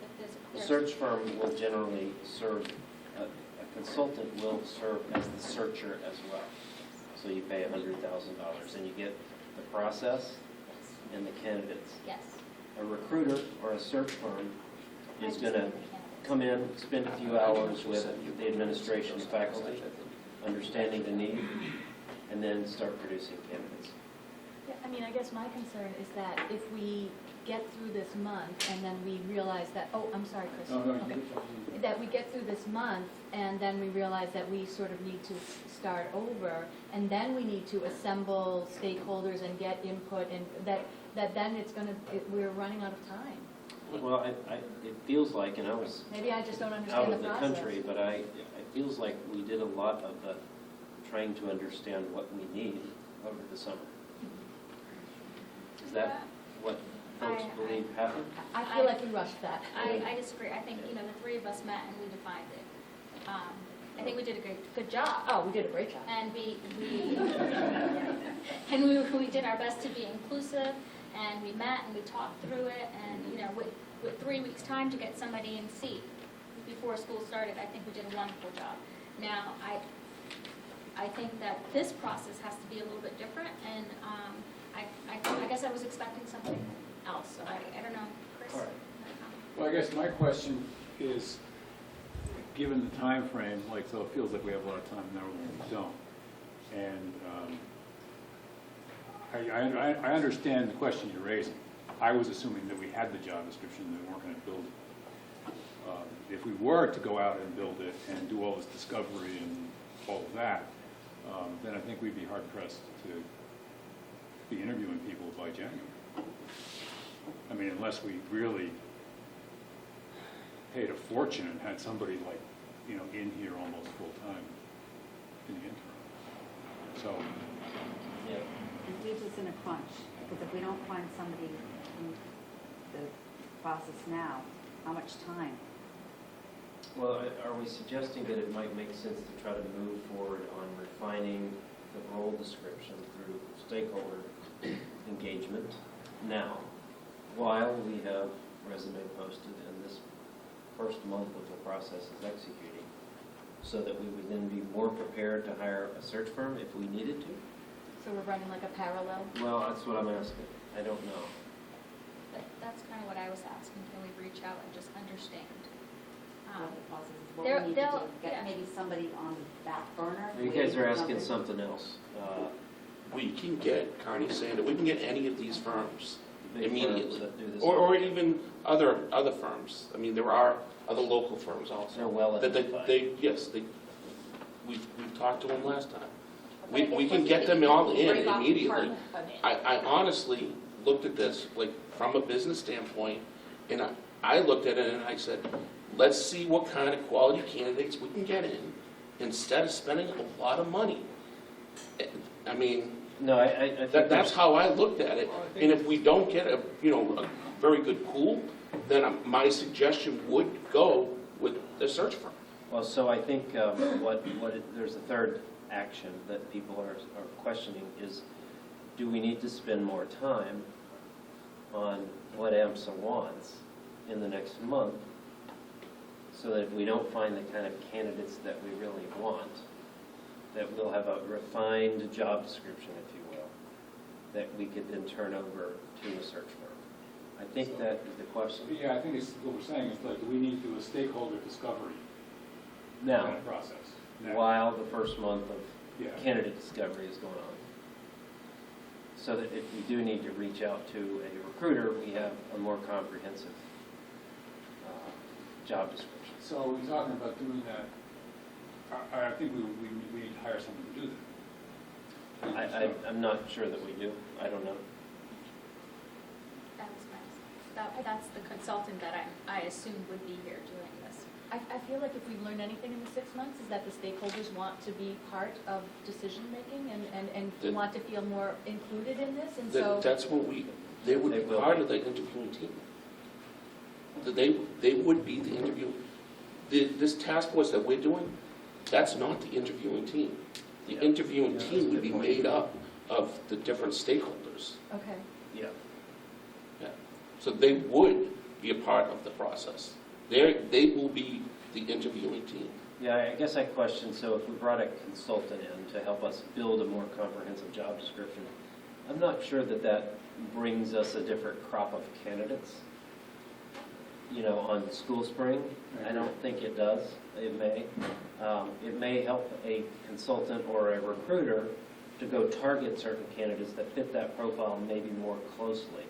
If there's a The clear- search firm will generally serve, a consultant will serve as the searcher as well. So you pay $100,000 and you get the process and the candidates. Yes. A recruiter or a search firm I is just going to think the candidates. come in, spend a few hours with the administration faculty, understanding the need, and then start producing candidates. Yeah, I mean, I guess my concern is that if we get through this month and then we realize that, oh, I'm sorry, Chris. Okay. That we get through this month and then we realize that we sort of need to start over, and then we need to assemble stakeholders and get input, and that then it's we're running out of time. Well, it feels like, and I was Maybe I just don't out understand the of the process. country, but it feels like we did a lot of the trying to understand what we need over the summer. Is that what folks believe happened? I feel like we rushed that. I disagree. I think, the three of us met and we defined it. I think we did a good job. Oh, we did a great job. And we did our best to be inclusive, and we met and we talked through it, and, with 3 weeks' time to get somebody in seat before school started, I think we did a wonderful job. Now, I think that this process has to be a little bit different, and I guess I was expecting something else, so I don't know. Chris? All right. Well, I guess my question is, given the time frame, so it feels like we have a lot of time now, we don't. And I understand the question you're raising. I was assuming that we had the job description and we weren't going to build it. If we were to go out and build it and do all this discovery and all of that, then I think we'd be hard pressed to be interviewing people by January. I mean, unless we really paid a fortune and had somebody in here almost full time in the interim. So, Yeah. It leaves us in a crunch, because if we don't find somebody in the process now, how much time? Well, are we suggesting that it might make sense to try to move forward on refining the role description through stakeholder engagement now, while we have resume posted and this first month of the process is executing, so that we would then be more prepared to hire a search firm if we needed to? So we're running like a parallel? Well, that's what I'm asking. I don't know. That's kind of what I was asking. Can we reach out and just understand? What the process is, what they'll- we need to do, they'll- get yeah. maybe somebody on the back burner? You guys are asking something else. We can get, Carney saying that we can get any of these firms The big firms immediately. that do this. Or even other firms. I mean, there are other local firms also. They're well That identified. we've talked to them last time. But I We guess can this get would them be all to in break off the immediately. part of it. I honestly looked at this, from a business standpoint, and I looked at it and I said, let's see what kind of quality candidates we can get in, instead of spending a lot of money. I mean, No, I think that's how I looked at it. And if we don't get a very good pool, then my suggestion would go with the search firm. Well, so I think there's a third action that people are questioning is, do we need to spend more time on what AMSA wants in the next month, so that if we don't find the kind of candidates that we really want, that we'll have a refined job description, if you will, that we could then turn over to a search firm? I think that is the question. yeah, I think it's what we're saying is do we need to do a stakeholder discovery Now, kind of process? Now. while the first month of Yeah. candidate discovery is going on. So that if we do need to reach out to a recruiter, we have a more comprehensive job description. So are we talking about doing that? I think we need to hire someone to do that. I'm not sure that we do. I don't know. That's the consultant that I assumed would be here doing this. I feel like if we learn anything in the 6 months, is that the stakeholders want to be part of decision-making and want to feel more included in this, and so... That's what they would be part of the interviewing team. They would be the interview. This task force that we're doing, that's not the interviewing team. The interviewing team would be made up of the different stakeholders. Okay. Yeah. So they would be a part of the process. They will be the interviewing team. Yeah, I guess I question, so if we brought a consultant in to help us build a more comprehensive job description, I'm not sure that brings us a different crop of candidates, on School Spring. I don't think it does. It may. It may help a consultant or a recruiter to go target certain candidates that fit that profile maybe more closely.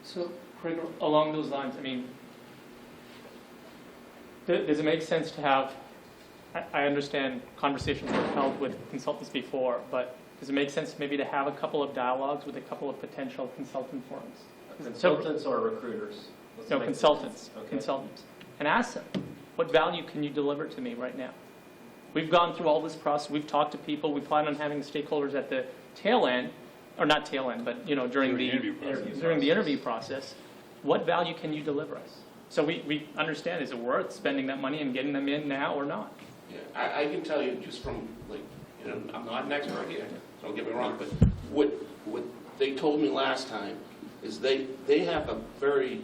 So, Craig, along those lines, I mean, does it make sense to have, I understand conversations were held with consultants before, but does it make sense maybe to have a couple of dialogues with a couple of potential consultant firms? Consultants or recruiters? Let's No, make- consultants, Okay. consultants. And ask them, what value can you deliver to me right now? We've gone through all this process, we've talked to people, we plan on having stakeholders at the tail end, or not tail end, but, during During the the interview process. during the interview process. What value can you deliver us? So we understand, is it worth spending that money and getting them in now or not? Yeah, I can tell you just from, I'm not an expert here, don't get me wrong, but what they told me last time is they have a very,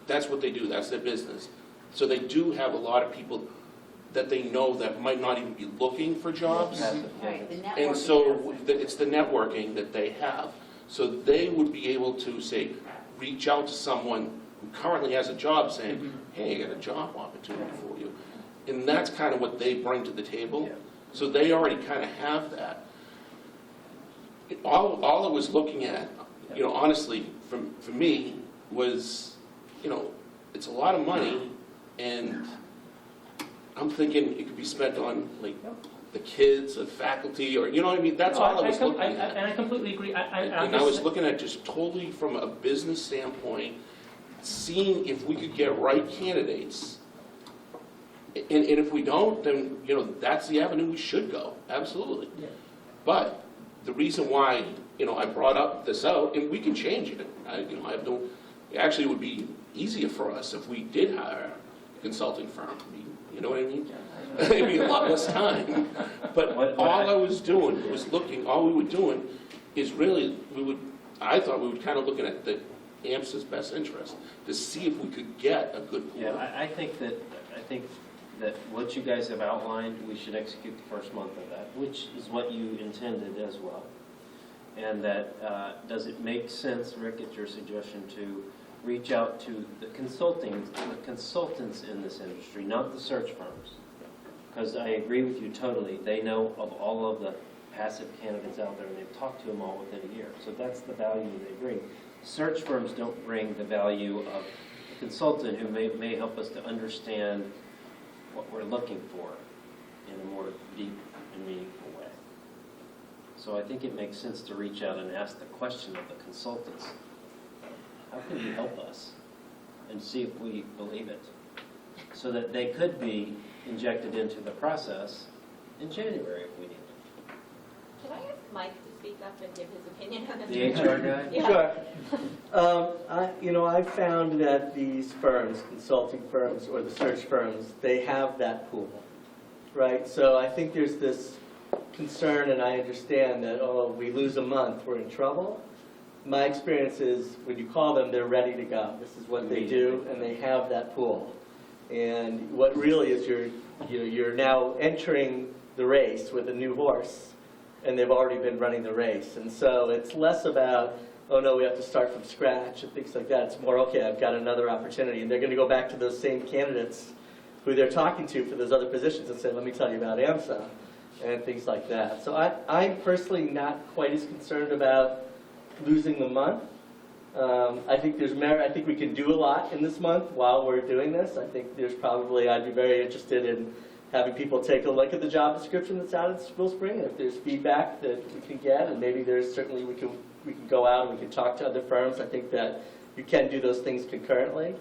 that's what they do, that's their business. So they do have a lot of people that they know that might not even be looking for jobs. Right, the networking. And so aspect. it's the networking that they have. So they would be able to, say, reach out to someone who currently has a job saying, hey, I got a job opportunity for you. And that's kind of what they bring to the table. So they already kind of have that. All I was looking at, honestly, for me, was, it's a lot of money, and I'm thinking it could be spent on, the kids, or faculty, or, you know what I mean? That's all I was looking at. And I completely agree. And I was looking at just totally from a business standpoint, seeing if we could get right candidates. And if we don't, then, that's the avenue we should go, absolutely. Yeah. But the reason why, I brought up this out, and we can change it, I have no, actually it would be easier for us if we did hire a consulting firm, you know what I mean? It'd be a lot less time. But all I was doing was all we were doing is really, I thought we were kind of looking at the AMSA's best interest, to see if we could get a good pool. Yeah, I think that what you guys have outlined, we should execute the first month of that, which is what you intended as well. And that, does it make sense, Rick, it's your suggestion, to reach out to the consultants in this industry, not the search firms? Because I agree with you totally. They know of all of the passive candidates out there, and they've talked to them all within a year. So that's the value they bring. Search firms don't bring the value of a consultant who may help us to understand what we're looking for in a more deep and meaningful way. So I think it makes sense to reach out and ask the question of the consultants. How can you help us? And see if we believe it. So that they could be injected into the process in January if we need it. Can I ask Mike to speak up and give his opinion on this? The HR guy? Yeah. Sure. I found that these firms, consulting firms or the search firms, they have that pool, right? So I think there's this concern, and I understand that, we lose a month, we're in trouble. My experience is when you call them, they're ready to go. This is what they do, and they have that pool. And what really is you're now entering the race with a new horse, and they've already been running the race. And so it's less about, oh no, we have to start from scratch and things like that. It's more, okay, I've got another opportunity. And they're going to go back to those same candidates who they're talking to for those other positions and say, let me tell you about AMSA and things like that. So I'm personally not quite as concerned about losing the month. I think there's merit. I think we can do a lot in this month while we're doing this. I think I'd be very interested in having people take a look at the job description that's out at School Spring, and if there's feedback that we can get, and maybe there's certainly we can go out and we can talk to other firms. I think that you can do those things concurrently.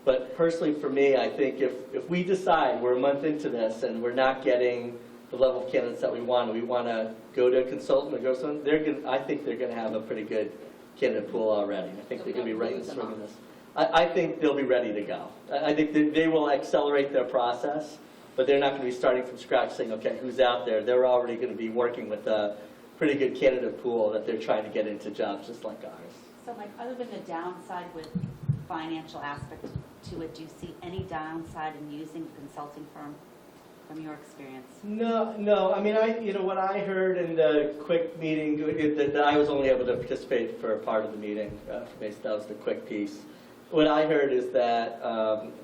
But personally for me, I think if we decide we're a month into this and we're not getting the level of candidates that we want to go to a consultant or go to someone, I think they're going to have a pretty good candidate pool already. I think they're going to be right in the swing of this. I think they'll be ready to go. I think they will accelerate their process, but they're not going to be starting from scratch saying, okay, who's out there? They're already going to be working with a pretty good candidate pool that they're trying to get into jobs just like ours. So Mike, other than the downside with financial aspect to it, do you see any downside in using a consulting firm from your experience? No. I mean, what I heard in the quick meeting, that I was only able to participate for a part of the meeting. That was the quick piece. What I heard is that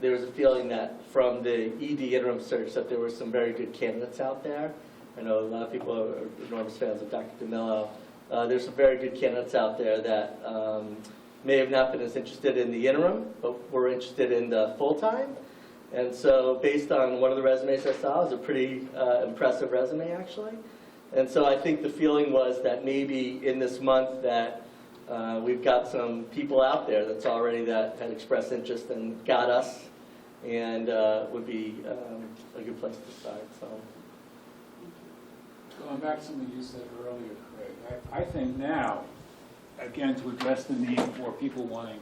there was a feeling that from the ED interim search that there were some very good candidates out there. I know a lot of people are enormous fans of Dr. DeMillo. There's some very good candidates out there that may have not been as interested in the interim, but were interested in the full-time. And so based on one of the resumes I saw, it was a pretty impressive resume, actually. And so I think the feeling was that maybe in this month that we've got some people out there that's already that had expressed interest and got us, and would be a good place to start. So. Going back to something you said earlier, Craig, I think now, again, to address the need for people wanting,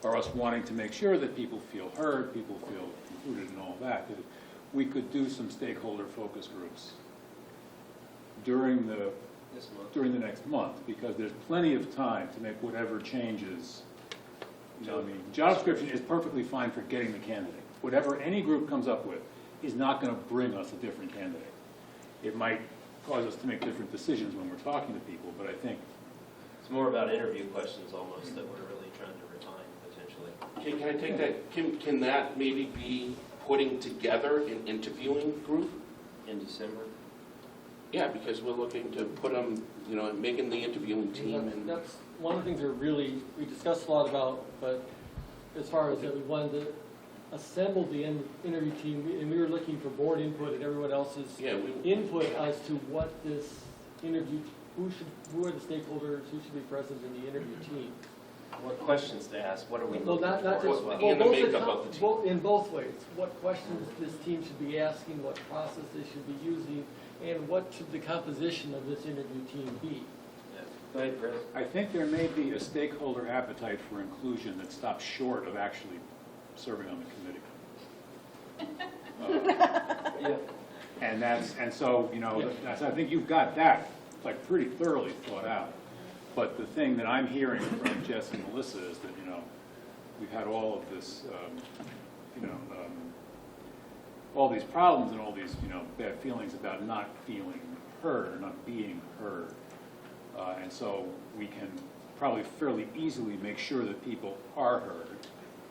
or us wanting to make sure that people feel heard, people feel included and all that we could do some stakeholder focus groups during the next month, because there's plenty of time to make whatever changes. You know, I mean, job description is perfectly fine for getting the candidate. Whatever any group comes up with is not going to bring us a different candidate. It might cause us to make different decisions when we're talking to people, but I think It's more about interview questions almost that we're really trying to refine potentially. Can I take that, can that maybe be putting together an interviewing group? In December? Yeah, because we're looking to put them, you know, making the interviewing team. And That's one of the things we discussed a lot about, but as far as that we wanted to assemble the interview team, and we were looking for board input and everyone else's input as to what this interview, who are the stakeholders, who should be present in the interview team. What questions to ask? What are we Well, looking not for? just, as well? well, And the both makeup of the team. in both ways. What questions this team should be asking, what process they should be using, and what should the composition of this interview team be? Yeah. Go ahead, Chris. I think there may be a stakeholder appetite for inclusion that stops short of actually serving on the committee. Yeah. And so, you know, I think you've got that like pretty thoroughly thought out. But the thing that I'm hearing from Jess and Melissa is that, you know, we've had all of this, all these problems and all these, you know, bad feelings about not feeling heard or not being heard. And so we can probably fairly easily make sure that people are heard.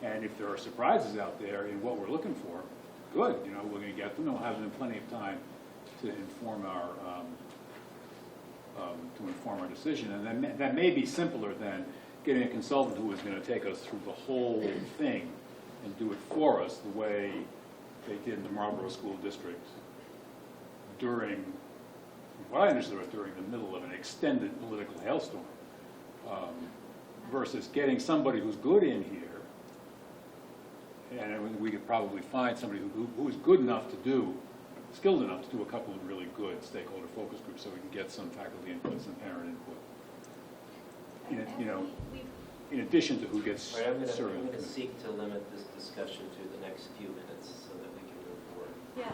And if there are surprises out there in what we're looking for, good, you know, we're going to get them. We'll have them plenty of time to inform our decision. And then that may be simpler than getting a consultant who is going to take us through the whole thing and do it for us the way they did in the Marlboro School District during, what I understood was during the middle of an extended political hailstorm, versus getting somebody who's good in here. And we could probably find somebody who's good enough to do, skilled enough to do a couple of really good stakeholder focus groups, so we can get some faculty input, some parent input. You know, in addition to who gets All right, I'm served. going to seek to limit this discussion to the next few minutes so that we can move forward. Yeah,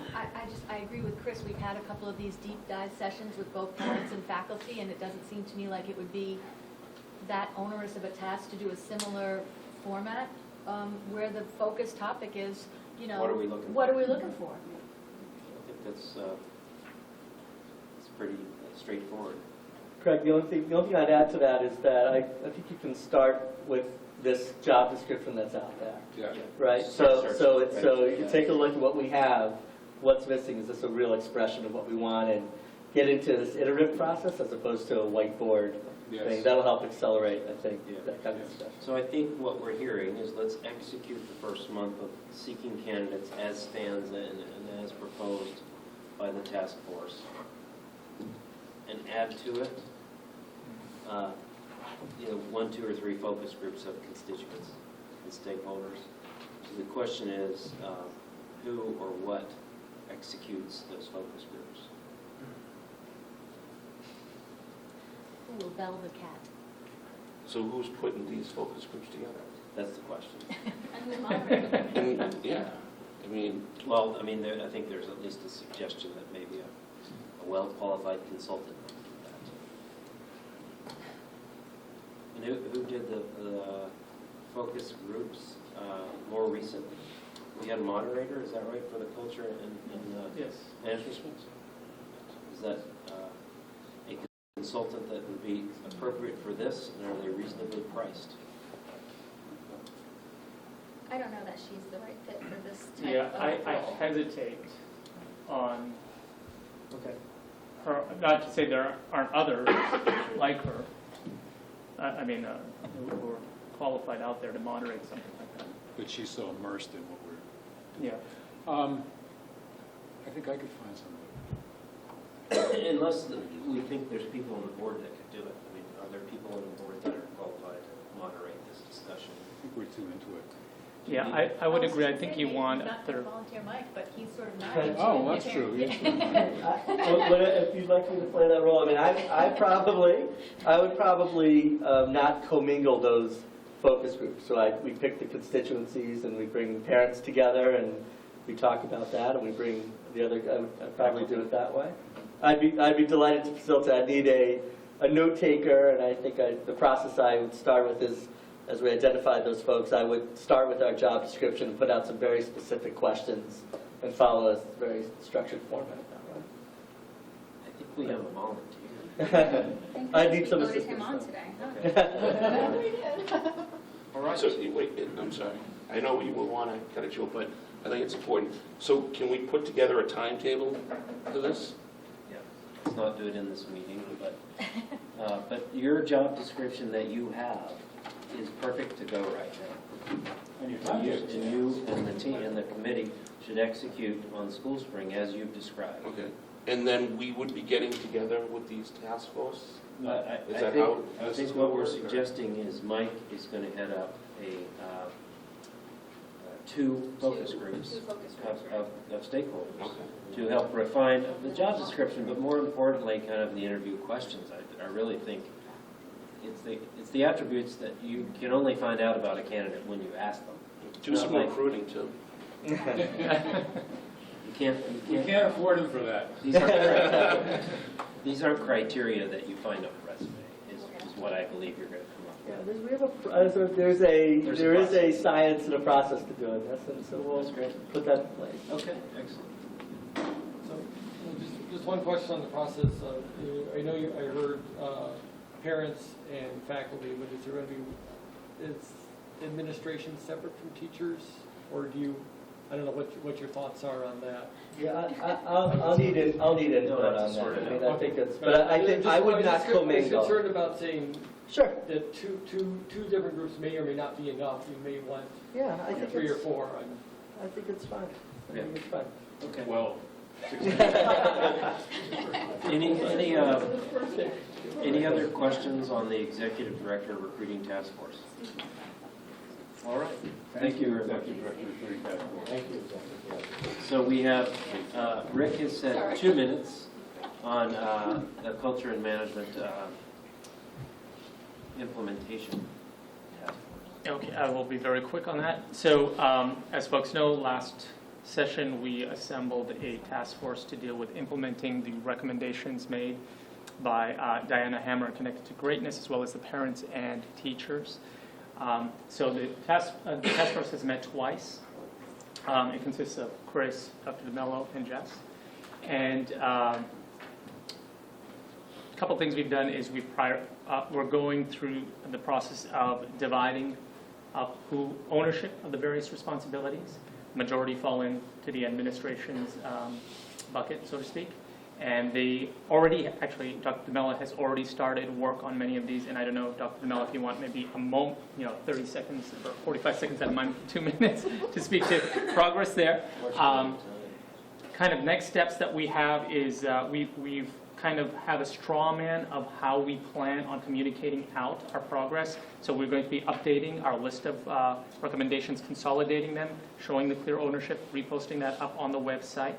I agree with Chris. We've had a couple of these deep dive sessions with both parents and faculty, and it doesn't seem to me like it would be that onerous of a task to do a similar format where the focus topic is, you know, What are we looking for? what are we looking for? I think that's it's pretty straightforward. Craig, the only thing I'd add to that is that I think you can start with this job description that's out there. Yeah. Right? So you can take a look at what we have, what's missing, is this a real expression of what we want, and get into this iterative process as opposed to a whiteboard thing. That'll help accelerate, I think, that kind of stuff. So I think what we're hearing is let's execute the first month of seeking candidates as stands and as proposed by the task force. And add to it, 1, 2, or 3 focus groups of constituents and stakeholders. So the question is, who or what executes those focus groups? Who will bell the cat? So who's putting these focus groups together? That's the question. And who's moderating? Well, I think there's at least a suggestion that maybe a well-qualified consultant might do that. And who did the focus groups more recently? We had a moderator, is that right, for the culture and Yes. management? Is that a consultant that would be appropriate for this, and are they reasonably priced? I don't know that she's the right fit for this type Yeah, of I role. hesitate on her, not to say there aren't others like her, who are qualified out there to moderate something like that. But she's so immersed in what we're Yeah. I think I could find somebody. Unless we think there's people on the board that could do it. Are there people on the board that are qualified qualified to moderate this discussion. I think we're too into it. Yeah, I would agree. I think you want a Not third. volunteer Mike, but he's sort of not. Oh, that's true. Yes, If you'd like me to play that role, I mean, I would probably not commingle those focus groups. So we pick the constituencies and we bring parents together and we talk about that and we bring the other, I'd probably do it that way. I'd be delighted to facilitate. I need a note taker, and I think the process I would start with is, as we identified those folks, I would start with our job description and put out some very specific questions and follow a very structured format that way. I think we have a volunteer. I need some Voted assistance. him on though. today, huh? All right. So, wait, I'm sorry. I know you will want to cut it short, but I think it's important. So can we put together a timetable for this? Yeah, let's not do it in this meeting, but your job description that you have is perfect to go right now. And you and the team and the committee should execute on School Spring as you've described. Okay. And then we would be getting together with these task force? I Is that think, how I this think is what gonna we're work, or- suggesting is Mike is going to head up two focus groups of stakeholders Okay. to help refine the job description, but more importantly, kind of the interview questions. I really think it's the attributes that you can only find out about a candidate when you ask them. Do some recruiting too. You can't. We can't afford him for that. These aren't criteria that you find on a resume, is what I believe you're going to come up with. There is a science and a process to doing this, and so we'll put that in place. Okay, excellent. So, just one question on the process. I know I heard parents and faculty, but is there going to be, is administration separate from teachers, or do you, I don't know what your thoughts are on that. Yeah, I'll need input on that. I mean, I think it's, but I think I would not I'm commingle. concerned about saying Sure. that two different groups may or may not be enough. You may want Yeah, I think 3 or it's, 4. I think it's fine. I think it's fine. Okay. Well, Any other questions on the Executive Director Recruiting Task Force? All right. Thank you, Executive Director Recruiting Task Force. Thank you. So we have, Rick has said 2 minutes on the Culture and Management Implementation Task Force. Okay, I will be very quick on that. So, as folks know, last session we assembled a task force to deal with implementing the recommendations made by Diana Hammer and Connected to Greatness, as well as the parents and teachers. So the task force has met twice. It consists of Chris, Dr. DeMello, and Jess. And a couple things we've done is we're going through the process of dividing up ownership of the various responsibilities. Majority fall into the administration's bucket, so to speak. And they already, actually, Dr. DeMello has already started work on many of these. And I don't know, Dr. DeMello, if you want maybe a moment, 30 seconds or 45 seconds out of my 2 minutes to speak to progress there. Kind of next steps that we have is we've kind of have a straw man of how we plan on communicating out our progress. So we're going to be updating our list of recommendations, consolidating them, showing the clear ownership, reposting that up on the website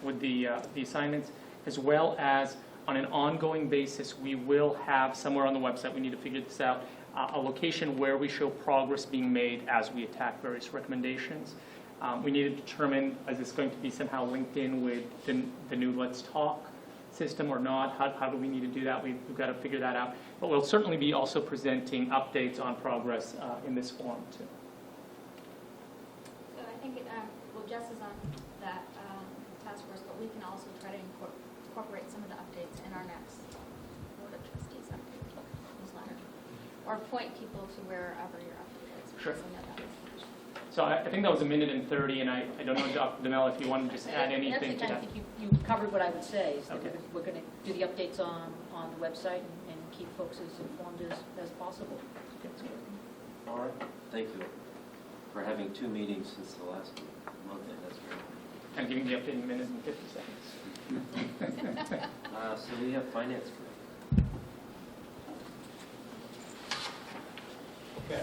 with the assignments, as well as on an ongoing basis, we will have somewhere on the website, we need to figure this out, a location where we show progress being made as we attack various recommendations. We need to determine, is this going to be somehow linked in with the new Let's Talk system or not? How do we need to do that? We've got to figure that out. But we'll certainly be also presenting updates on progress in this forum too. So I think, well, Jess is on that task force, but we can also try to incorporate some of the updates in our next Board of Trustees update newsletter, or point people to wherever your update is. Sure. So that is- So I think that was 1:30, and I don't know, Dr. DeMello, if you want to just add anything to I that. think you covered what I would say, is that Okay. we're going to do the updates on the website and keep folks as informed as possible. All right. Thank you for having 2 meetings since the last month. That's great. And giving the update in a minute and 50 seconds. So we have finance. Okay.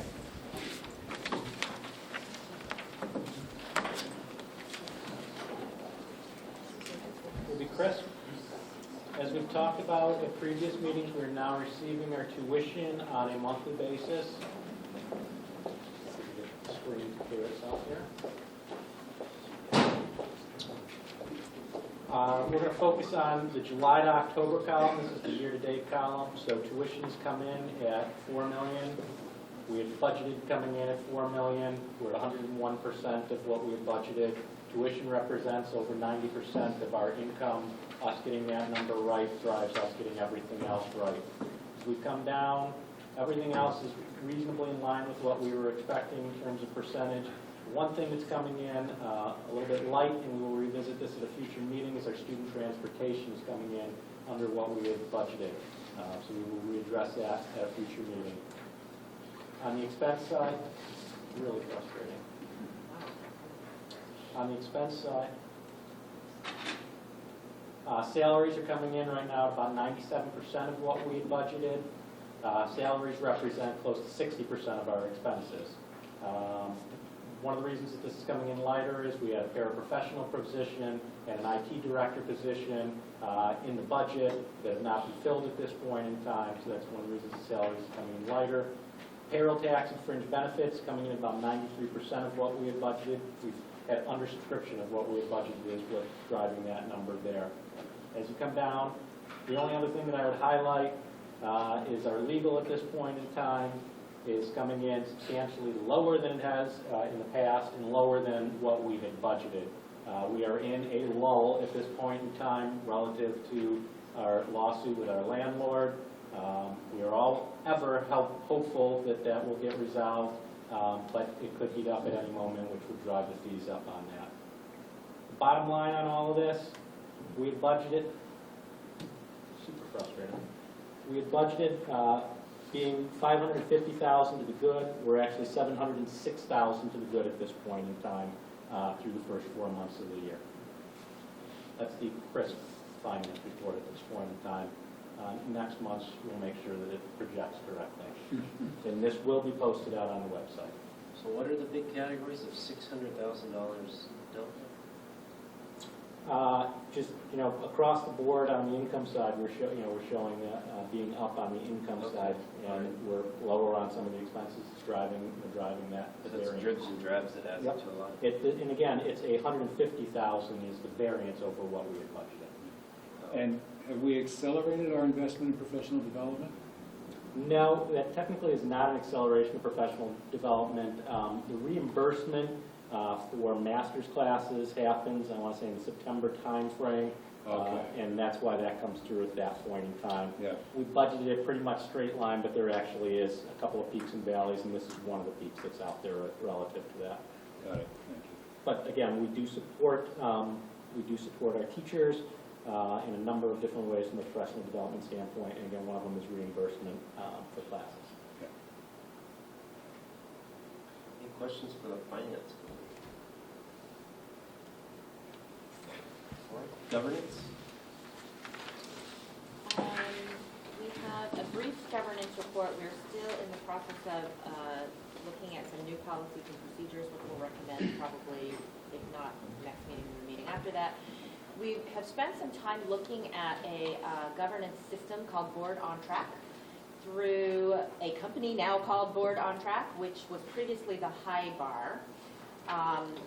Will be Chris. As we've talked about at previous meetings, we're now receiving our tuition on a monthly basis. Get the screen to clear itself here. We're going to focus on the July to October column. This is the year-to-date column. So tuitions come in at $4 million. We had budgeted coming in at $4 million. We're at 101% of what we had budgeted. Tuition represents over 90% of our income. Us getting that number right drives us getting everything else right. As we come down, everything else is reasonably in line with what we were expecting in terms of percentage. One thing that's coming in a little bit light, and we will revisit this at a future meeting, is our student transportation is coming in under what we had budgeted. So we will readdress that at a future meeting. On the expense side, really frustrating. On the expense side, salaries are coming in right now at about 97% of what we had budgeted. Salaries represent close to 60% of our expenses. One of the reasons that this is coming in lighter is we had a paraprofessional position and an IT director position in the budget that have not been filled at this point in time, so that's one of the reasons the salaries are coming in lighter. Payroll tax and fringe benefits coming in about 93% of what we had budgeted. We've had undersubscription of what we had budgeted is what's driving that number there. As you come down, the only other thing that I would highlight is our legal at this point in time is coming in substantially lower than it has in the past and lower than what we had budgeted. We are in a lull at this point in time relative to our lawsuit with our landlord. We are all ever hopeful that that will get resolved, but it could heat up at any moment, which would drive the fees up on that. The bottom line on all of this, we had budgeted, super frustrating, we had budgeted being $550,000 to the good. We're actually $706,000 to the good at this point in time through the first 4 months of the year. That's the crisp finance report at this point in time. Next month, we'll make sure that it projects correctly. And this will be posted out on the website. So what are the big categories of $600,000 delta? Just, across the board on the income side, we're showing being up on the income side, and we're lower on some of the expenses driving that. So it's dribs and drabs that adds up to a lot. And again, it's $150,000 is the variance over what we had budgeted. And have we accelerated our investment in professional development? No, that technically is not an acceleration of professional development. The reimbursement for master's classes happens, I want to say, in the September timeframe, and that's why that comes through at that point in time. Yeah. We budgeted it pretty much straight line, but there actually is a couple of peaks and valleys, and this is one of the peaks that's out there relative to that. Got it. Thank you. But again, we do support our teachers in a number of different ways from a professional development standpoint, and again, one of them is reimbursement for classes. Okay. Any questions for the finance? Governance? We have a brief governance report. We're still in the process of looking at some new policies and procedures, which we'll recommend probably, if not next meeting, the meeting after that. We have spent some time looking at a governance system called Board on Track through a company now called Board on Track, which was previously the High Bar,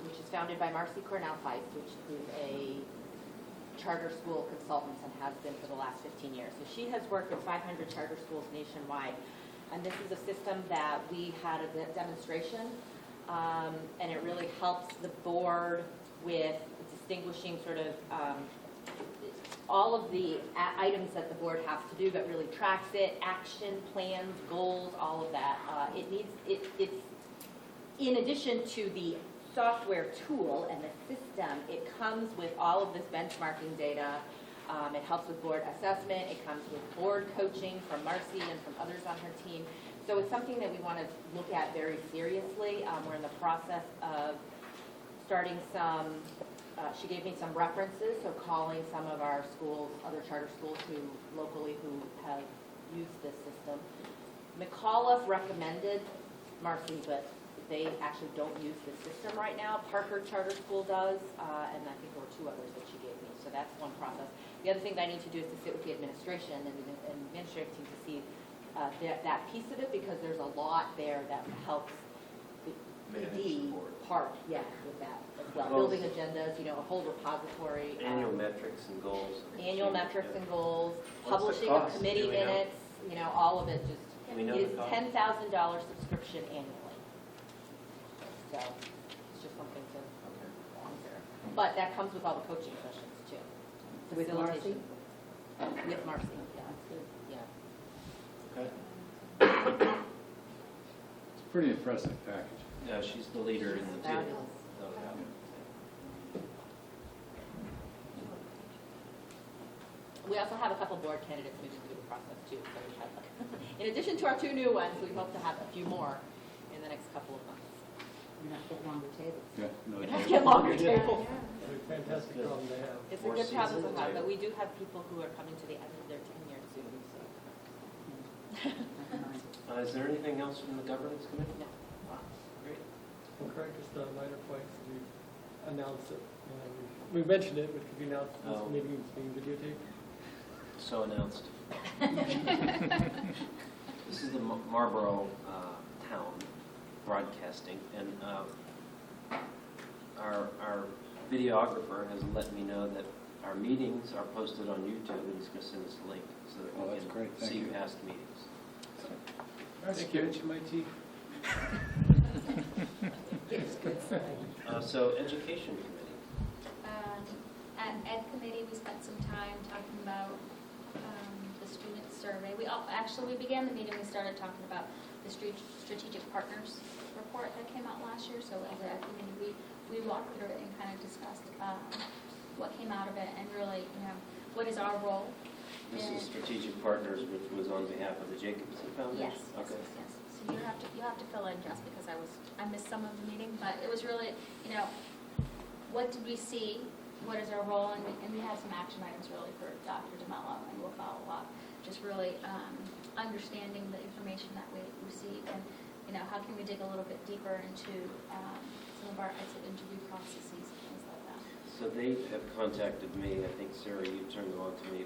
which is founded by Marcy Cornell-Feist, which is a charter school consultant and has been for the last 15 years. So she has worked with 500 charter schools nationwide. And this is a system that we had a demonstration, and it really helps the board with distinguishing sort of all of the items that the board has to do, but really tracks it, action plans, goals, all of that. It's in addition to the software tool and the system, it comes with all of this benchmarking data. It helps with board assessment. It comes with board coaching from Marcy and from others on her team. So it's something that we want to look at very seriously. We're in the process of starting some, she gave me some references, so calling some of our schools, other charter schools locally who have used this system. McAuliffe recommended Marcy, but they actually don't use the system right now. Parker Charter School does, and I think there were 2 others that she gave me. So that's one process. The other thing that I need to do is to sit with the administration and the administrative team to see that piece of it, because there's a lot there that helps the PD part, yeah, with that as well. Building agendas, a whole repository. Annual metrics and goals. Annual metrics and goals, What's the publishing of cost? committee Do we know? minutes, all of it just, Do we know it is the cost? $10,000 subscription annually. So it's just something to consider. But that comes with all the coaching sessions too. With Marcy? Facilitation. With Marcy, yeah. Okay. It's a pretty impressive package. She's the leader in the team. Fabulous. We also have a couple board candidates moving through the process too. So we have, in addition to our 2 new ones, we hope to have a few more in the next couple of months. We're not getting longer tables. Yeah, no, We have to get longer tables. It's a fantastic problem to have. It's a More good problem seats to at the have, but table. we do have people who are coming to the end of their tenure soon, so. Never mind. Is there anything else from the governance committee? No. Great. Correct, just a minor point, so we announced it, we mentioned it, but could we announce this Oh. meeting is being videotaped? So announced. This is the Marlboro Town Broadcasting, and our videographer has let me know that our meetings are posted on YouTube, and he's going to send us a link so that Oh, we that's can great. Thank see you. past meetings. Thank you. My teeth. So Education Committee. At Ed Committee, we spent some time talking about the student survey. We began the meeting, we started talking about the strategic partners report that came out last year. So as a committee, we walked through it and kind of discussed what came out of it and really, what is our role. This is Strategic Partners, which was on behalf of the Jacobson Foundation? Yes, Okay. yes. So you have to fill in just because I missed some of the meeting, but it was really, what did we see? What is our role? And we had some action items really for Dr. DeMello, and we'll follow up. Just really understanding the information that we receive, and how can we dig a little bit deeper into some of our exit interview processes and things like that. So they have contacted me, I think, Sarah, you turned them on to me.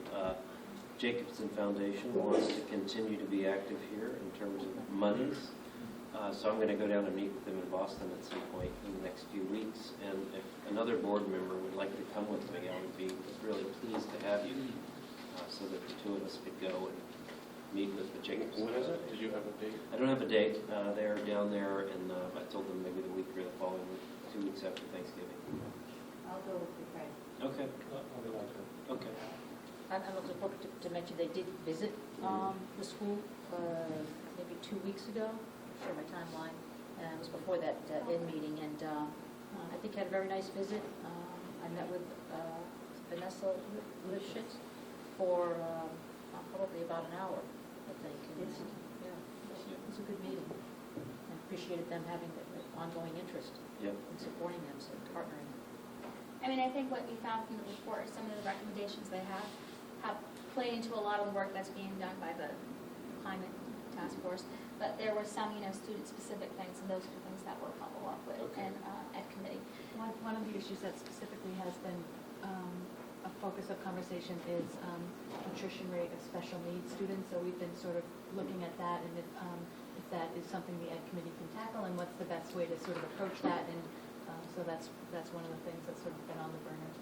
Jacobson Foundation wants to continue to be active here in terms of monies. So I'm going to go down and meet with them in Boston at some point in the next few weeks. And if another board member would like to come with me, I would be really pleased to have you, so that the 2 of us could go and meet with the Jacobson. When is it? Did you have a date? I don't have a date. They're down there, and I told them maybe the week or the following week, 2 weeks after Thanksgiving. I'll go with you, Craig. Okay. I'll be back to Okay. I also forgot to mention, they did visit the school maybe 2 weeks ago. Share my timeline. It was before that Ed meeting, and I think had a very nice visit. I met with Vanessa Lifshitz for probably about an hour, I think. And, yeah, it was a good meeting. I appreciated them having the ongoing interest Yep. in supporting them, so partnering. I think what we found from the report is some of the recommendations they have played into a lot of the work that's being done by the climate task force. But there were some, student-specific things, and those are the things that we'll follow up with Okay. and at committee. One of the issues that specifically has been a focus of conversation is attrition rate of special needs students. So we've been sort of looking at that, and if that is something the Ed Committee can tackle, and what's the best way to sort of approach that. And so that's one of the things that's sort of been on the burner.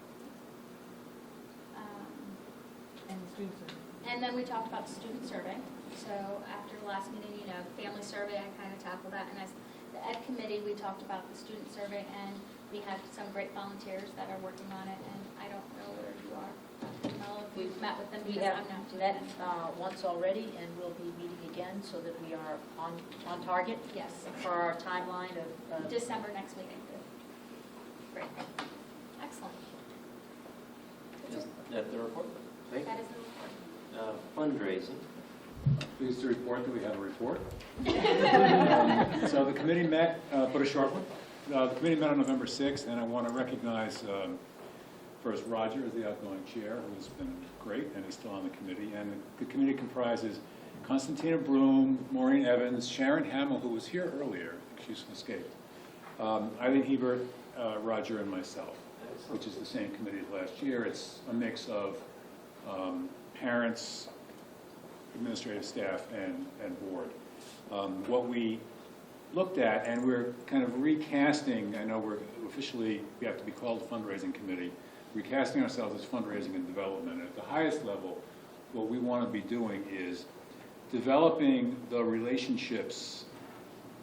And the student survey. And then we talked about the student survey. So after the last meeting, family survey, I kind of tackled that. And as the Ed Committee, we talked about the student survey, and we have some great volunteers that are working on it. And I don't know where you are. I don't know if we've met with them, We because have I'm not doing met it. once already, and we'll be meeting again so that we are on target Yes, for our timeline of December next meeting. Great. Excellent. Is that the report? Thank That you. is the report. Fundraising. Pleased to report that we have a report. So the committee met, put a short one. The committee met on November 6th, and I want to recognize first Roger as the outgoing chair, who's been great and is still on the committee. And the committee comprises Constantina Broom, Maureen Evans, Sharon Hamill, who was here earlier, she's escaped, Eileen Hebert, Roger, and myself, which is the same committee as last year. It's a mix of parents, administrative staff, and board. What we looked at, and we're kind of recasting, I know we have to be called a fundraising committee, recasting ourselves as fundraising and development. At the highest level, what we want to be doing is developing the relationships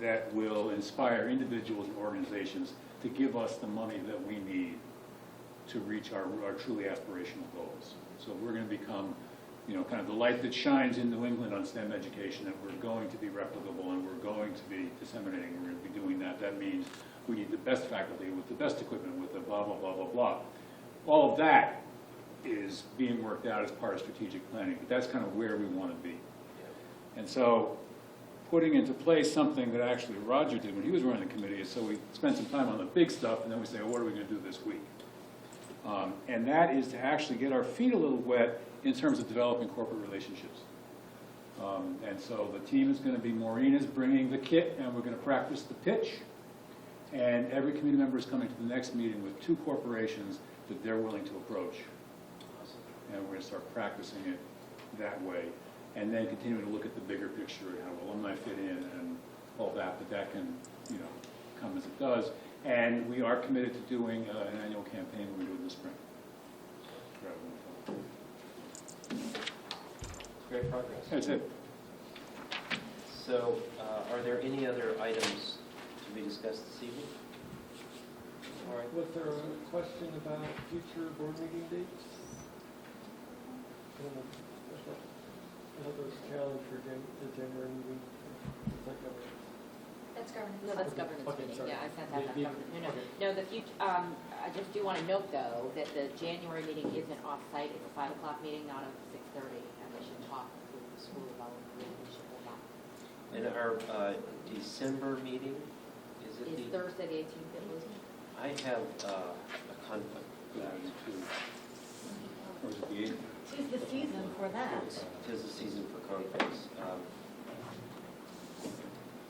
that will inspire individuals and organizations to give us the money that we need to reach our truly aspirational goals. So we're going to become, kind of the light that shines in New England on STEM education, and we're going to be replicable, and we're going to be disseminating, we're going to be doing that. That means we need the best faculty with the best equipment with the blah, blah, blah, blah, blah. All of that is being worked out as part of strategic planning, but that's kind of where we want to be. And so putting into place something that actually Roger did when he was running the committee is so we spend some time on the big stuff, and then we say, what are we going to do this week? And that is to actually get our feet a little wet in terms of developing corporate relationships. And so the team is going to be, Maureen is bringing the kit, and we're going to practice the pitch. And every committee member is coming to the next meeting with 2 corporations that they're willing to approach. And we're going to start practicing it that way. And then continuing to look at the bigger picture and how alumni fit in and all that, but that can, come as it does. And we are committed to doing an annual campaign when we do it in the spring. Great progress. That's it. So, are there any other items to be discussed this evening? All right. Was there a question about future board meeting dates? I thought there was a challenge for the January meeting. That's governance. No, that's governance Okay, meeting, sorry. yeah, I sent that, that's The- governance. okay. No, the future, I just do want to note, though, that the January meeting isn't off-site, it's a 5 o'clock meeting, not a 6:30, and we should talk with the school about the leadership of that. And our December meeting, is it It's the? Thursday, the 18th, I believe. I have a conflict. Or is it the 8th? Tis the season for that. Tis the season for conflicts.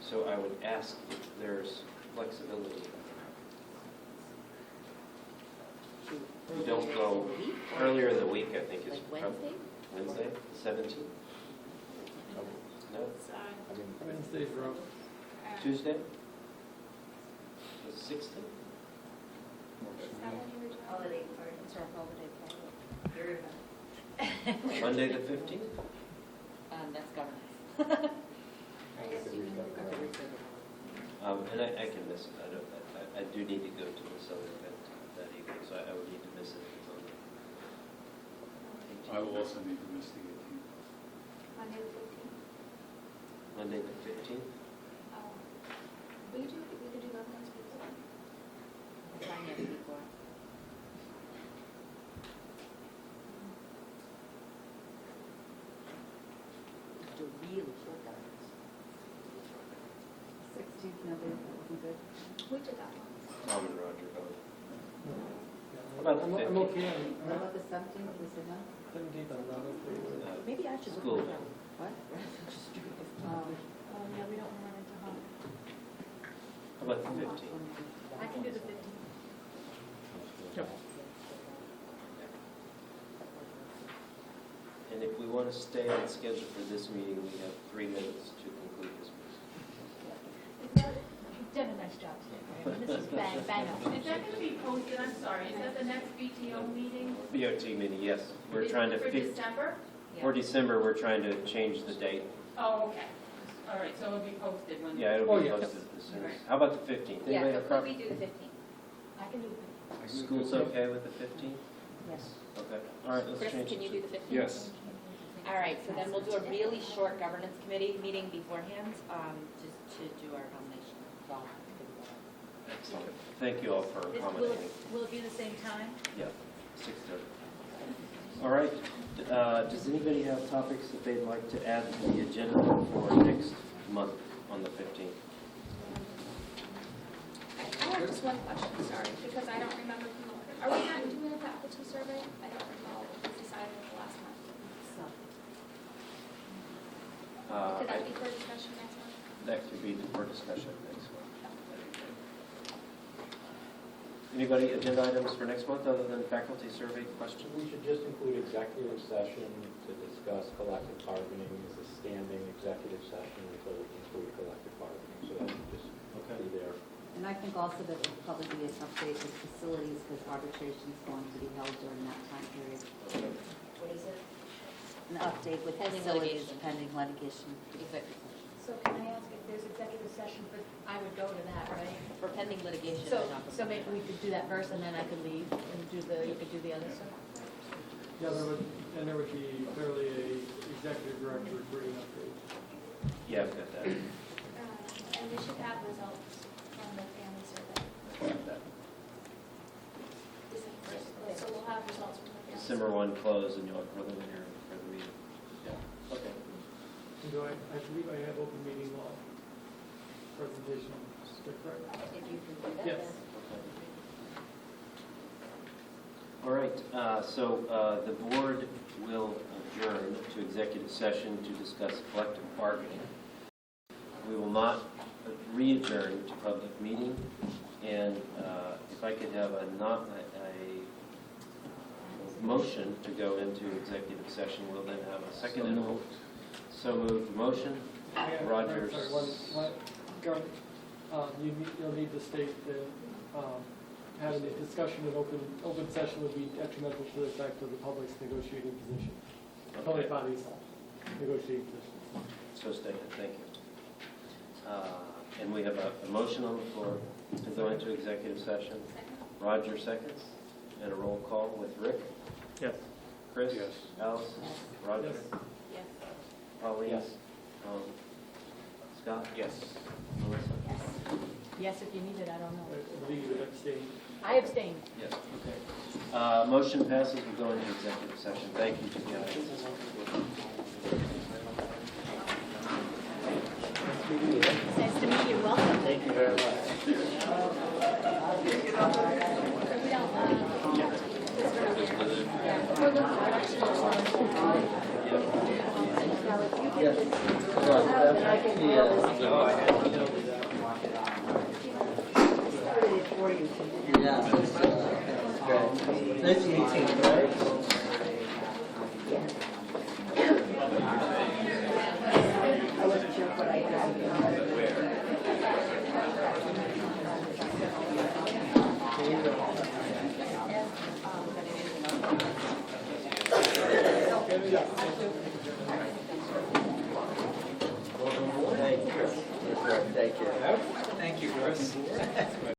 So I would ask if there's flexibility. We don't go earlier in the week, I think is. Like Wednesday? Wednesday, the 17th? No? Wednesday's rough. Tuesday? The 16th? Holiday party. It's our holiday party. Monday, the 15th? That's governance. And I can miss it. I do need to go to the Southern event that evening, so I would need to miss it on the 18th. I will also need to miss the 18th. Monday the 15th. Monday, the 15th? We could do governance before. Finance before. Do really short governance. 16th November would be good. We did that one. Tom and Roger both. Yeah, About the I'm 15th? okay on, How about the 17th, we said no? 17th, I'm not okay with. Maybe I should School. look at that. What? Oh, yeah, we don't want to run into Hong. How about the 15th? I can do the 15th. And if we want to stay on schedule for this meeting, we have 3 minutes to conclude this meeting. You've done a nice job today, Graham. This is bang, bang up. Is that going to be posted, I'm sorry, is that the next BTO meeting? BOT meeting, yes. We're trying to For December? For December, we're trying to change the date. Oh, okay. All right, so it'll be posted when. Yeah, it'll Oh, be yeah. posted as soon as. How about the 15th? Yeah, Anybody so have a could preference? we do the 15th? I can do the 15th. School's okay with the 15th? Yes. Okay, all right, let's Chris, change it. can you do the 15th? Yes. All right, so then we'll do a really short governance committee meeting beforehand, just to do our nomination. Excellent. Thank you all for accommodating. Will it be the same time? Yeah, 6:30. All right, does anybody have topics that they'd like to add to the agenda for next month on the 15th? I have just one question, sorry, because I don't remember. Are we not doing a faculty survey? I don't recall what was decided at the last month. that be for discussion next month? That could be for discussion next month. Anybody, agenda items for next month other than faculty survey questions? We should just include executive session to discuss collective bargaining as a standing executive session until we include collective bargaining, so that should just be there. And I think also that will probably be an update with facilities, because arbitration is going to be held during that time period. What is it? An update with Pending facilities litigation. pending litigation. So can I ask if there's executive session, but I would go to that, right? For pending litigation. So, not for- so maybe we could do that first and then I could leave and do the, you could do the other stuff? Yeah, there would be clearly a executive director recruiting update. Yeah, I've got that. And we should have results from the family survey. I've got that. So we'll have results from the family. December 1 closed and you'll have preliminary for the meeting. Yeah, okay. And do I believe I have open meeting law presentation, is that correct? If you can do that. Yes. All right, so the board will adjourn to executive session to discuss collective bargaining. We will not re-adjourn to public meeting, and if I could have a motion to go into executive session, we'll then have a second and a so moved motion. Roger. I'm sorry, Governor, you'll need to state that having a discussion in open session would be detrimental to the effect of the public's negotiating position. Public bodies negotiating position. So stated, thank you. And we have a motion on the floor to go into executive session. Roger seconds, and a roll call with Rick. Yes. Chris? Yes. Alice? Roger? Yes. Pauline? Yes. Scott? Yes. Melissa? Yes, if you need it, I don't know. I believe you would abstain. I abstain. Yes, okay. Motion passes, we go into executive session. Thank you to the audience. Nice to meet you, welcome. Thank you very much. Yeah, that's great. Nice to meet you, right? Thank you. Thank you, Chris.